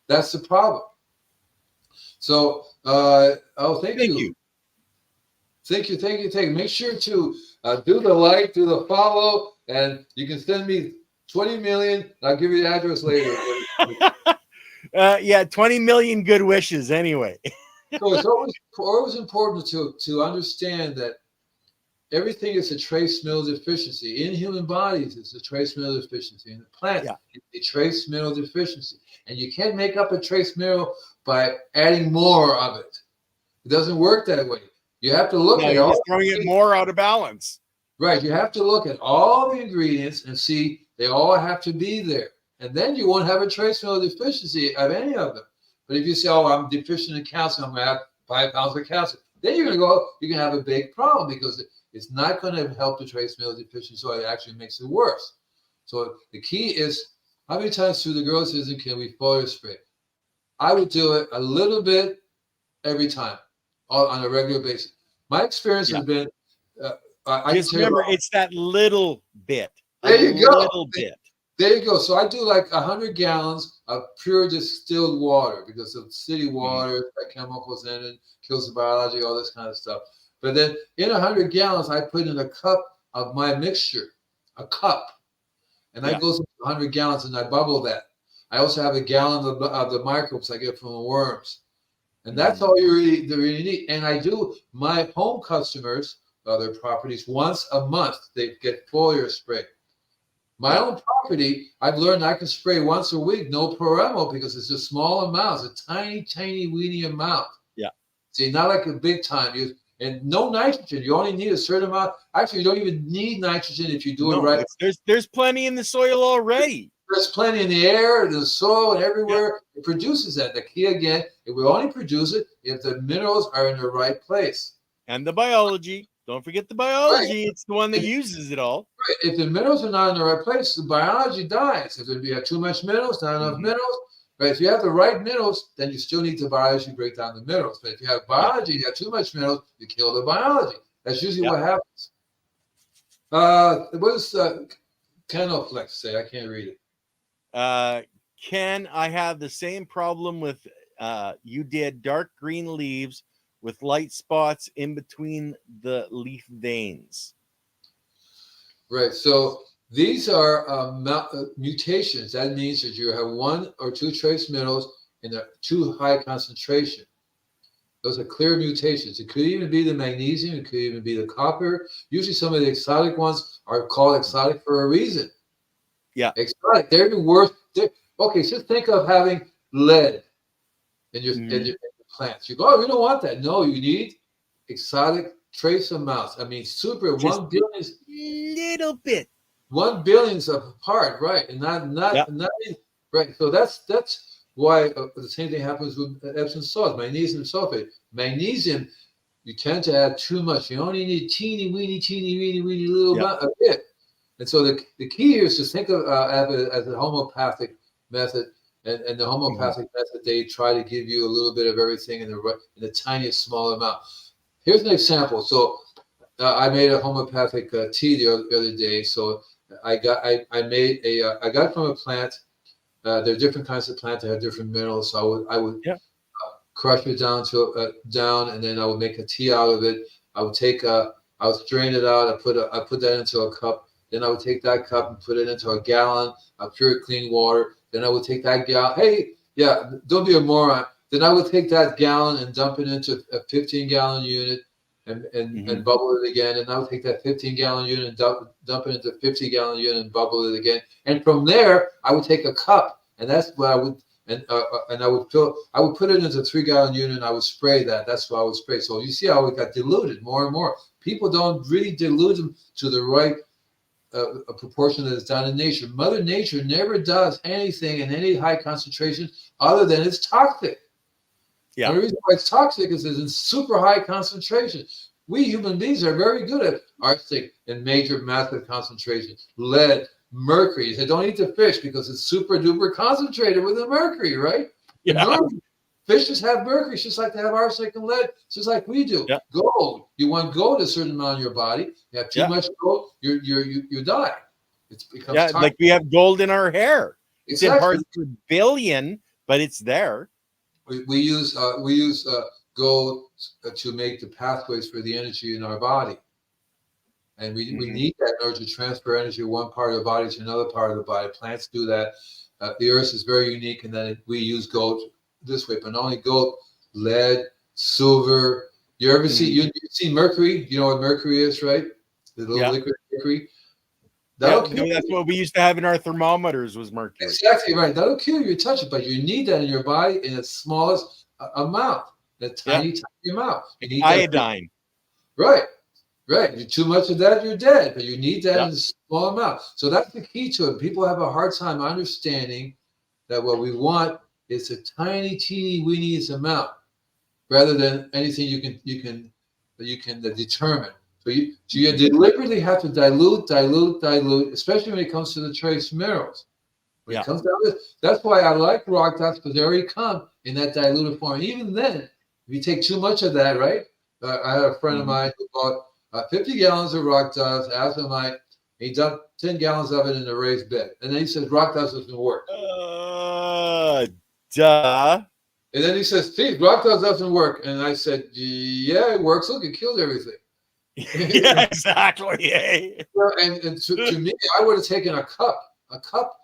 That's the problem. So, thank you. Thank you. Make sure to do the like, do the follow, and you can send me 20 million. I'll give you the address later. 20 million good wishes anyway. So it's always important to understand that everything is a trace mineral deficiency. In human bodies, it's a trace mineral deficiency. In the plant, it's a trace mineral deficiency. And you can't make up a trace mineral by adding more of it. It doesn't work that way. You have to look at all. Throwing it more out of balance. Right. You have to look at all the ingredients and see they all have to be there. And then you won't have a trace mineral deficiency of any of them. But if you say, oh, I'm deficient in calcium, I'm going to have 5 pounds of calcium, then you're going to have a big problem, because it's not going to help the trace mineral deficiency, so it actually makes it worse. So the key is, how many times through the grow season can we foliar spray? I would do it a little bit every time on a regular basis. My experience has been, just remember, it's that little bit. There you go. Little bit. There you go. So I do like 100 gallons of pure distilled water, because of city water, chemicals in it, kills the biology, all this kind of stuff. But then in 100 gallons, I put in a cup of my mixture, a cup. And that goes into 100 gallons, and I bubble that. I also have a gallon of the microbes I get from the worms. And that's all you really need. And I do my home customers, other properties, once a month, they get foliar spray. My own property, I've learned I can spray once a week, no parental, because it's a small amount. It's a tiny, tiny, weeny amount. Yeah. See, not like a big time. And no nitrogen. You only need a certain amount. Actually, you don't even need nitrogen if you do it right. There's plenty in the soil already. There's plenty in the air, in the soil, and everywhere. It produces that. The key, again, it will only produce it if the minerals are in the right place. And the biology. Don't forget the biology. Right. It's the one that uses it all. Right. If the minerals are not in the right place, the biology dies. If you have too much minerals, not enough minerals. Right. If you have the right minerals, then you still need the biology to break down the minerals. But if you have biology, you have too much minerals, you kill the biology. That's usually what happens. What does Canoflex say? I can't read it. Ken, I have the same problem with you did dark green leaves with light spots in between the leaf veins. Right. So these are mutations. That means that you have 1 or 2 trace minerals in a too high concentration. Those are clear mutations. It could even be the magnesium. It could even be the copper. Usually some of the exotic ones are called exotic for a reason. Yeah. Exotic. They're even worse. Okay, just think of having lead in your plants. You go, oh, you don't want that. No, you need exotic trace amounts. I mean, super just 1 billion. Little bit. 1 billionth of a part, right? And not right. So that's why the same thing happens with Epsom salts, magnesium sulfate. Magnesium, you tend to add too much. You only need teeny weeny little amount, a bit. And so the key here is to think of it as a homeopathic method. And the homeopathic method, they try to give you a little bit of everything in the tiniest small amount. Here's an example. So I made a homeopathic tea the other day. So I got it from a plant. There are different kinds of plants that have different minerals. So I would crush it down and then I would make a tea out of it. I would strain it out. I put that into a cup. Then I would take that cup and put it into a gallon of pure clean water. Then I would take that gallon. Don't be a moron. Then I would take that gallon and dump it into a 15-gallon unit and bubble it again. And I would take that 15-gallon unit and dump it into a 50-gallon unit and bubble it again. And from there, I would take a cup, and that's what I would and I would put it into a 3-gallon unit and I would spray that. That's what I would spray. So you see how it got diluted more and more. People don't really dilute them to the right a proportion that is done in nature. Mother Nature never does anything in any high concentration other than it's toxic. Yeah. And the reason why it's toxic is it's in super high concentration. We human beings are very good at arsenic in major massive concentrations, lead mercury. He said, don't eat the fish because it's super duper concentrated with the mercury, right? Yeah. And normally, fishes have mercury, it's just like they have arsenic and lead, just like we do. Yeah. Gold, you want gold a certain amount in your body. You have too much gold, you die. It becomes toxic. Like we have gold in our hair. It's in parts per billion, but it's there. We use gold to make the pathways for the energy in our body. And we need that in order to transfer energy one part of the body to another part of the body. Plants do that. The earth is very unique in that we use gold this way, but not only gold, lead, silver. You ever see you see mercury? You know what mercury is, right? The little liquid mercury. That's what we used to have in our thermometers was mercury. Exactly right. That'll kill you, touch it, but you need that in your body in its smallest amount, that tiny amount. You need iodine. Right. Right. Too much of that, you're dead. But you need that in a small amount. So that's the key to it. People have a hard time understanding that what we want is a tiny, teeny, weeny amount, rather than anything you can determine. So you deliberately have to dilute, especially when it comes to the trace minerals. When it comes down to this, that's why I like rock dust, because they already come in that diluted form. Even then, if you take too much of that, right? I had a friend of mine who bought 50 gallons of rock dust, azomite. He dumped 10 gallons of it in a raised bed. And then he says, rock dust doesn't work. Duh. And then he says, Steve, rock dust doesn't work. And I said, yeah, it works. Look, it kills everything. Yeah, exactly. And to me, I would have taken a cup. A cup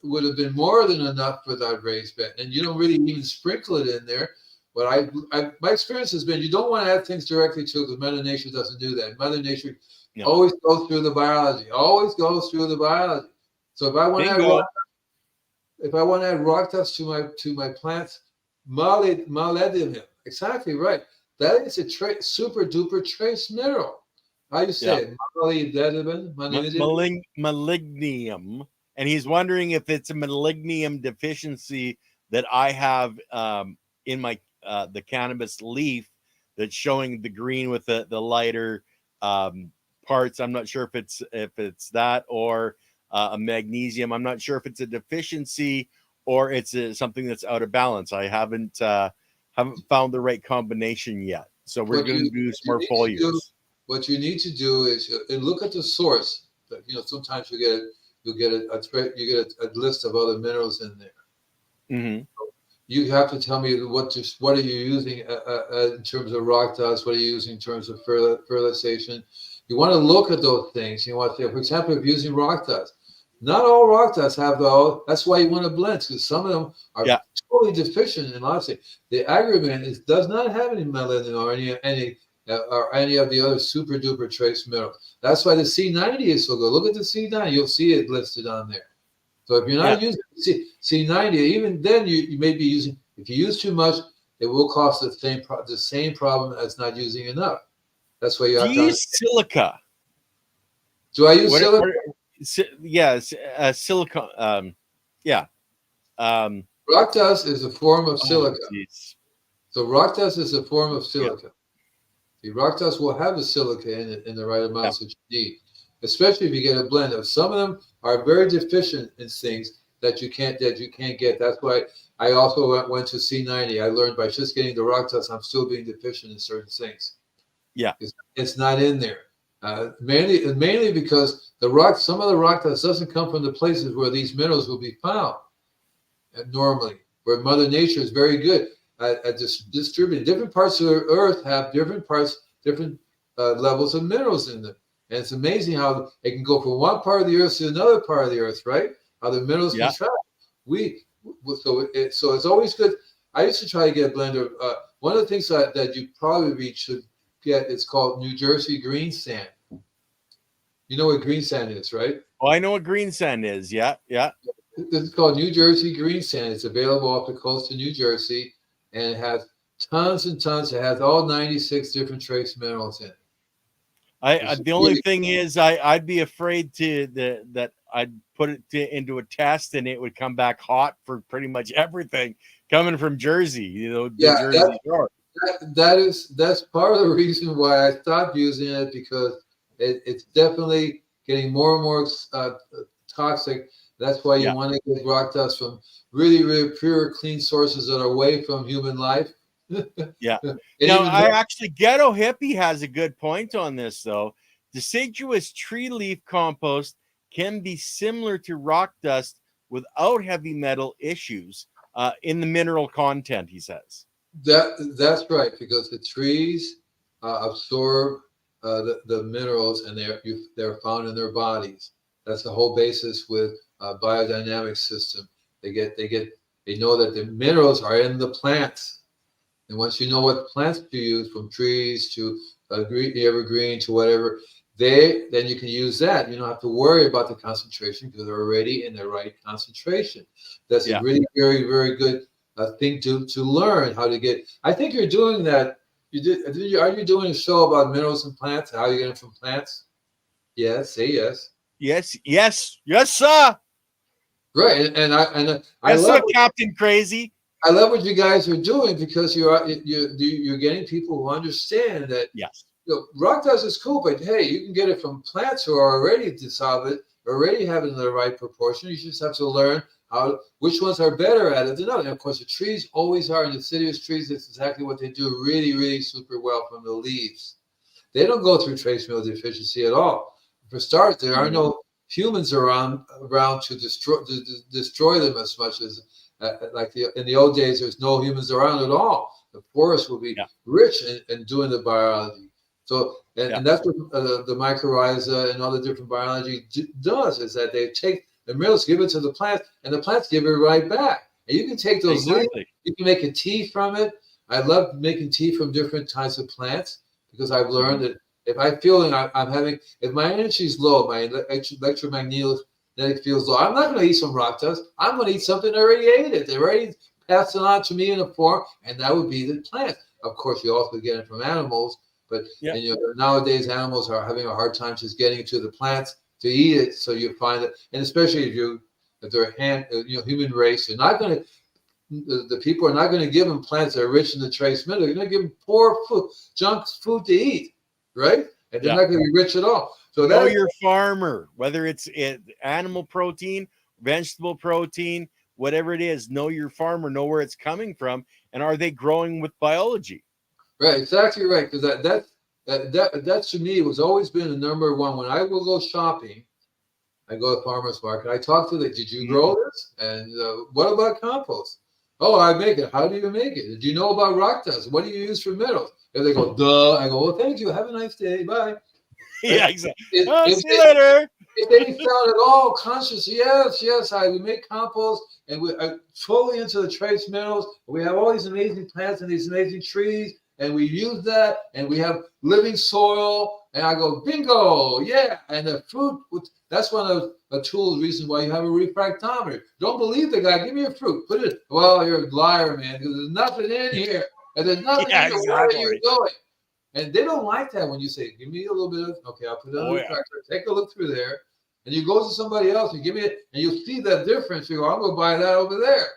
would have been more than enough for that raised bed. And you don't really even sprinkle it in there. But my experience has been you don't want to add things directly to it because Mother Nature doesn't do that. Mother Nature always goes through the biology. So if I want to add rock dust to my plants, molybdenum. Exactly right. That is a super duper trace mineral. How you say it? Molybdenum. And he's wondering if it's a molybdenum deficiency that I have in my the cannabis leaf that's showing the green with the lighter parts. I'm not sure if it's that or a magnesium. I'm not sure if it's a deficiency or it's something that's out of balance. I haven't found the right combination yet. So we're going to do some more folios. What you need to do is look at the source. Sometimes you get a list of other minerals in there. Mm-hmm. You have to tell me what are you using in terms of rock dust? What are you using in terms of fertilization? You want to look at those things. You want to, for example, if you're using rock dust, not all rock dust have those. That's why you want to blend, because some of them are totally deficient in lots of things. The agreement does not have any molybdenum or any of the other super duper trace minerals. That's why the C90 is so good. Look at the C90; you'll see it listed on there. So if you're not using C90, even then you may be using. If you use too much, it will cause the same problem as not using enough. That's why you have to use silica. Do I use silica? Silicon. Rock dust is a form of silica. So rock dust is a form of silica. The rock dust will have the silica in it in the right amounts that you need, especially if you get a blend of. Some of them are very deficient in things that you can't get. That's why I also went to C90. I learned by just getting the rock dust, I'm still being deficient in certain things. Yeah, it's not in there. Mainly because some of the rock dust doesn't come from the places where these minerals will be found normally, where Mother Nature is very good at distributing. Different parts of the earth have different levels of minerals in them. And it's amazing how it can go from one part of the earth to another part of the earth, right? How the minerals can travel. So it's always good. I used to try to get a blend of, one of the things that you probably should get is called New Jersey green sand. You know what green sand is, right? Oh, I know what green sand is. Yeah. It's called New Jersey green sand. It's available off the coast of New Jersey, and it has tons and tons. It has all 96 different trace minerals in it. The only thing is, I'd be afraid that I'd put it into a test and it would come back hot for pretty much everything coming from Jersey. Jersey Shore. That's part of the reason why I stopped using it, because it's definitely getting more and more toxic. That's why you want to get rock dust from really, really pure, clean sources that are away from human life. Yeah. And Now, even I actually, Ghetto Hippie has a good point on this, though. Deciduous tree leaf compost can be similar to rock dust without heavy metal issues in the mineral content, he says. that's right, because the trees absorb the minerals, and they're found in their bodies. That's the whole basis with biodynamic system. They know that the minerals are in the plants. And once you know what plants to use, from trees to evergreen to whatever, then you can use that. You don't have to worry about the concentration because they're already in the right concentration. That's a really very, very good thing to learn how to get. I think you're doing that. Are you doing a show about minerals and plants? How you get them from plants? Yes, say yes. Yes, sir. Right, and I Yes, love sir, Captain Crazy. I love what you guys are doing, because you're getting people who understand that. Yes. Rock dust is cool, but hey, you can get it from plants who are already dissolvent, already having the right proportion. You just have to learn which ones are better at it than others. And of course, the trees always are. In deciduous trees, that's exactly what they do really, really super well from the leaves. They don't go through trace mineral deficiency at all. For starters, there are no humans around to destroy them as much as in the old days. There's no humans around at all. The forest will be rich in doing the biology. So, and that's what the mycorrhiza and all the different biology does, is that they take the minerals, give it to the plants, and the plants give it right back. And you can take those leaves, you can make a tea from it. I love making tea from different types of plants, because I've learned that if I feel if my energy is low, my electromagnetic field is low, I'm not going to eat some rock dust. I'm going to eat something that already ate it. They already passed it on to me in a form, and that would be the plant. Of course, you also get it from animals, but nowadays animals are having a hard time just getting to the plants to eat it. So you find that, and especially if they're human race, you're not going to. The people are not going to give them plants that are rich in the trace mineral. They're going to give them poor food, junk food to eat, right? And they're not going to be rich at all. So know your farmer, whether it's animal protein, vegetable protein, whatever it is. Know your farmer. Know where it's coming from, and are they growing with biology? Right, exactly right. Because that to me was always been the number one. When I will go shopping, I go to farmers market. I talk to them. Did you grow this? And what about compost? Oh, I make it. How do you make it? Do you know about rock dust? What do you use for minerals? If they go, duh, I go, well, thank you. Have a nice day. Bye. Yeah, exactly. See you later. If they sound at all conscious, yes, we make compost, and we're totally into the trace minerals. We have all these amazing plants and these amazing trees, and we use that, and we have living soil. And I go, bingo, yeah. And the fruit, that's one of the tools, reason why you have a refractometer. Don't believe the guy. Give me a fruit. Put it. Well, you're a liar, man, because there's nothing in here. And there's nothing in here. Where are you going? And they don't like that when you say, give me a little bit of, okay, I'll put it on the refractor. Take a look through there. And you go to somebody else and give me it, and you'll see that difference. You go, I'm going to buy that over there.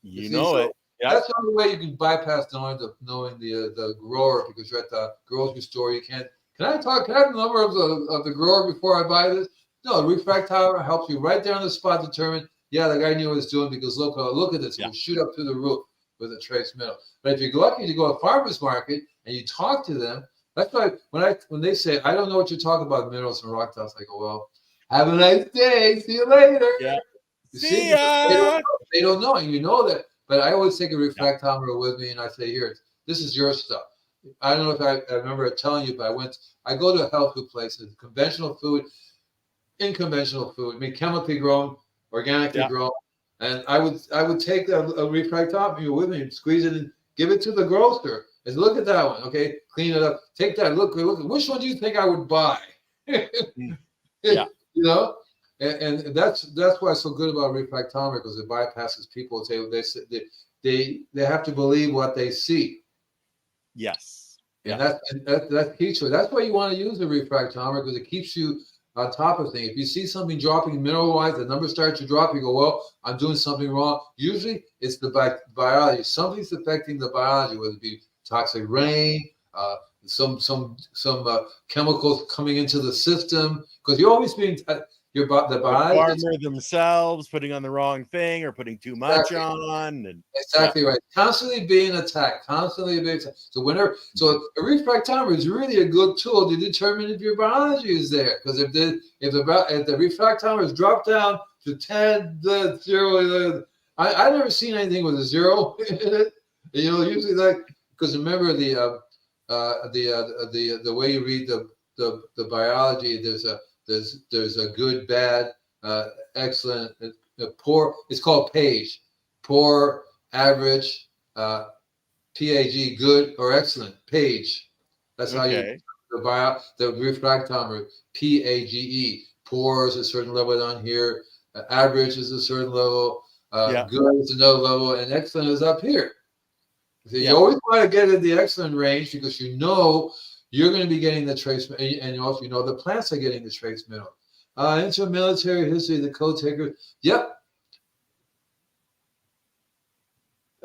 You know it. Yep. That's the only way you can bypass knowing the grower, because you're at the grocery store. You can't. Can I have the number of the grower before I buy this? No, refractometer helps you right there on the spot determine. Yeah, the guy knew what he was doing, because look at this. It will shoot up through the roof with a trace mineral. But if you're lucky to go to a farmer's market and you talk to them, that's why when they say, I don't know what you're talking about, minerals and rock dust, I go, well, have a nice day. See you later. Yeah. You see, they don't know, and you know that. But I always take a refractometer with me, and I say, here, this is your stuff. I don't know if I remember telling you, but I go to a health food place, conventional food, unconventional food, I mean, chemically grown, organically grown. And I would take a refractometer with me and squeeze it and give it to the grocer. And look at that one, okay? Clean it up. Take that. Look. Which one do you think I would buy? Yeah. You know, and that's why it's so good about refractometer, because it bypasses people. They have to believe what they see. Yes. And that's key to it. That's why you want to use a refractometer, because it keeps you on top of things. If you see something dropping mineral-wise, the numbers start to drop, you go, well, I'm doing something wrong. Usually it's the biology. Something's affecting the biology, whether it be toxic rain, some chemicals coming into the system, because you're always being the The body. farmer themselves putting on the wrong thing or putting too much on, and Exactly right. Constantly being attacked. Constantly being attacked. So a refractometer is really a good tool to determine if your biology is there. Because if the refractometer is dropped down to 10, the 0, I never seen anything with a 0 in it. Usually because remember the way you read the biology, there's a good, bad, excellent, poor. It's called PAGE. Poor, average, PAG, good or excellent, page. That's how you okay, the refractometer, PAGE. Poor is a certain level down here, average is a certain level, yeah, good is another level, and excellent is up here. So yeah. you always want to get in the excellent range because you're going to be getting the trace, and also the plants are getting the trace mineral. Intermilitary history, the code taker. Yep,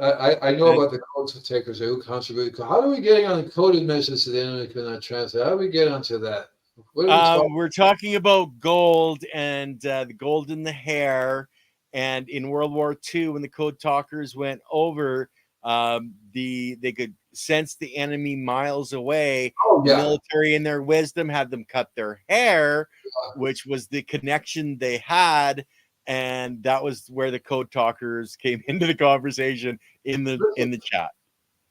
I know And about the code takers who contribute. How are we getting on the coded messages to the internet cannot translate? How do we get onto that? What are we talking? we're talking about gold and the gold in the hair. And in World War II, when the code talkers went over, they could sense the enemy miles away. Oh The yeah, military, in their wisdom, had them cut their hair, which was the connection they had, and that was where the code talkers came into the conversation in the chat.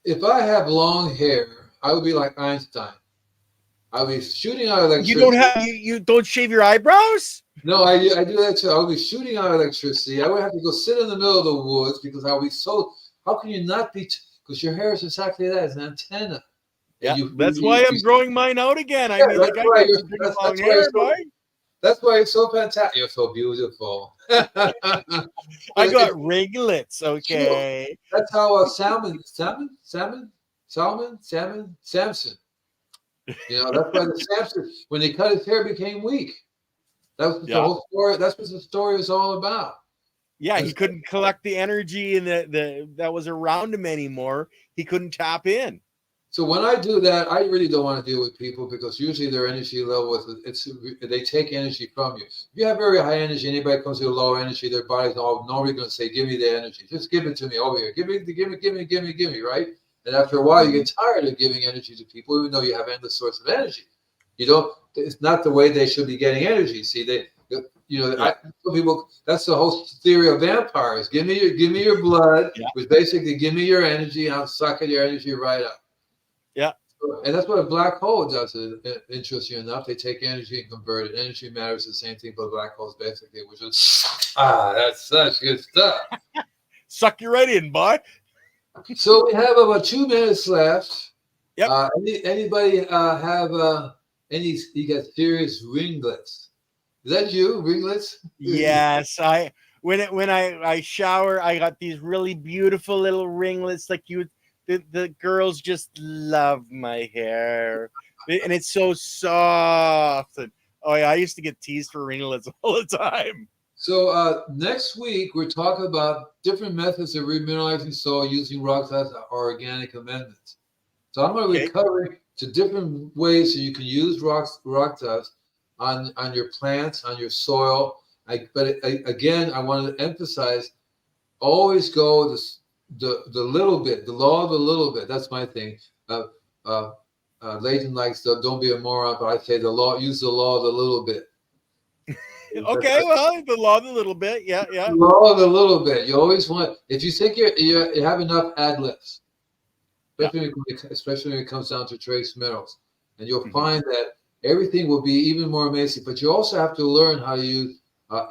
if I have long hair, I would be like Einstein. I would be shooting out You don't electricity. have you don't shave your eyebrows? No, I do that too. I would be shooting out electricity. I would have to go sit in the middle of the woods because I would be so. How can you not be? Because your hair is exactly that. It's an antenna. And Yeah, that's why I'm growing mine out again. I yeah, mean, that's like, I why got some pretty long that's why you're hair, so boy. that's why it's so fantastic. You're so beautiful. I But got ringlets, true. okay. That's how Samson. That's why the Samson, when they cut his hair, became weak. That was the Yeah. whole story. That's what the story is all about. Yeah, he That's- couldn't collect the energy and the that was around him anymore. He couldn't tap in. So when I do that, I really don't want to deal with people because usually their energy level they take energy from you. If you have very high energy, anybody comes to a low energy, their body's all normally going to say, "Give me the energy. Just give it to me over here. Give me, right?" And after a while, you get tired of giving energy to people, even though you have endless source of energy. You don't. It's not the way they should be getting energy. See, Yeah. some people. That's the whole theory of vampires. Give me your blood, Yeah. which basically give me your energy, and I'm sucking your energy right up. Yeah. And that's what a black hole does. Interesting enough, they take energy and convert it. Energy matter is the same thing for black holes, basically, which is that's such good stuff. Suck you right in, boy. So we have about 2 minutes left. Yep. Anybody have any? You got serious ringlets? Is that you, ringlets? Yes, when I shower, I got these really beautiful little ringlets. Like the girls just love my hair, and it's so soft. And oh yeah, I used to get teased for ringlets all the time. So next week we're talking about different methods of remineralizing soil using rocks as organic amendments. So I'm going to be Okay. covering to different ways that you can use rock dust on your plants, on your soil. Again, I want to emphasize always go the little bit, the law of the little bit. That's my thing. Uh, uh, Leighton likes the don't be a moron, but I say use the law of the little bit. Okay, well, the law a little bit. Yeah, yeah. Law of the little bit. You always want if you think you have enough ad libs. Yeah. Especially when it comes down to trace minerals. And you'll Mhm. find that everything will be even more amazing. But you also have to learn how to use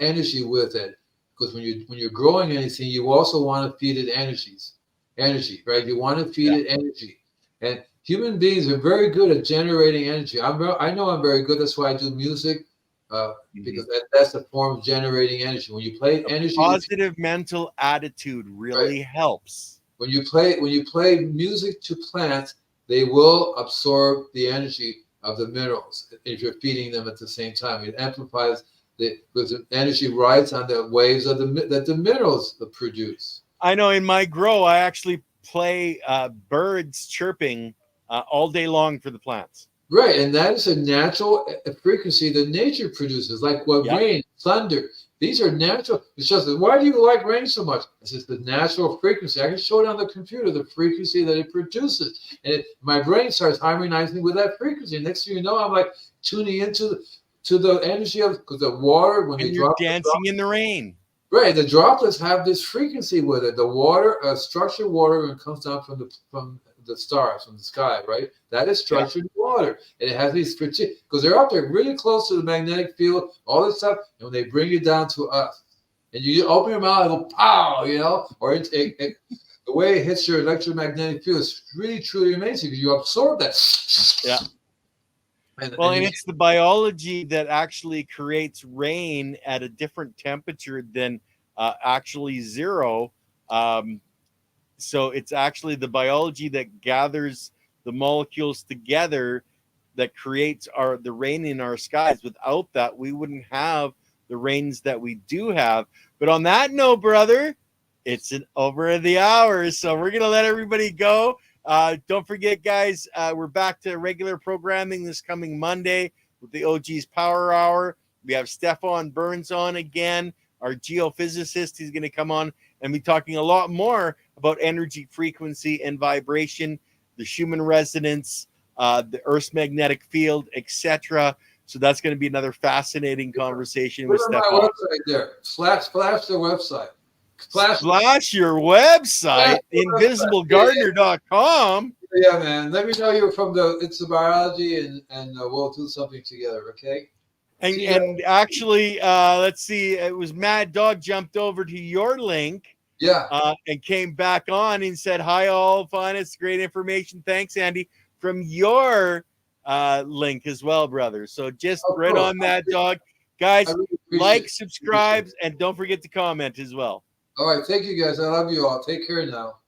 energy with it, because when you're growing anything, you also want to feed it energy, right? You want to feed Yeah. it energy, and human beings are very good at generating energy. I know I'm very good. That's why I do music, Mhm. because that's a form of generating energy. When you play A energy to positive mental attitude right. really helps. When you play music to plants, they will absorb the energy of the minerals if you're feeding them at the same time. It amplifies because the energy rides on the waves of that the minerals produce. I know in my grow, I actually play birds chirping all day long for the plants. Right, and that is a natural frequency that nature produces, like what Yep. rain, thunder. These are natural. It's just that, why do you like rain so much? It's just the natural frequency. I can show it on the computer, the frequency that it produces, and my brain starts harmonizing with that frequency. Next thing you know, I'm like tuning into the energy of, because the water when they And you're drop the dancing in the rain. right, the droplets have this frequency with it. The water, structured water, when it comes down from the stars, from the sky, right? That is structured water. And it has these because they're up there really close to the magnetic field, all this stuff, and when they bring it down to us, and you open your mouth and go pow, or the way it hits your electromagnetic field is really truly amazing because you absorb that. Yeah. And it's the biology that actually creates rain at a different temperature than actually zero. So it's actually the biology that gathers the molecules together that creates the rain in our skies. Without that, we wouldn't have the rains that we do have. But on that note, brother, it's over the hour, so we're gonna let everybody go. Don't forget, guys, we're back to regular programming this coming Monday with the OG's Power Hour. We have Stefan Burns on again, our geophysicist. He's going to come on and be talking a lot more about energy, frequency, and vibration, the Schumann resonance, the Earth's magnetic field, etc. So that's going to be another fascinating conversation with Stefan. my website there. Flash the website. Flash your website, invisiblegardener.com. Yeah, man. Let me know you're from It's the Biology, and we'll do something together, okay? And actually, let's see, it was Mad Dog jumped over to your link. Yeah. And came back on and said, hi, all, fine. It's great information. Thanks, Andy, from your link as well, brother. So just right on Mad Dog. Guys, like, subscribe, and don't forget to comment as well. All right. Thank you, guys. I love you all. Take care now.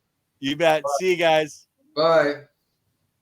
You bet. Bye. See you guys. Bye.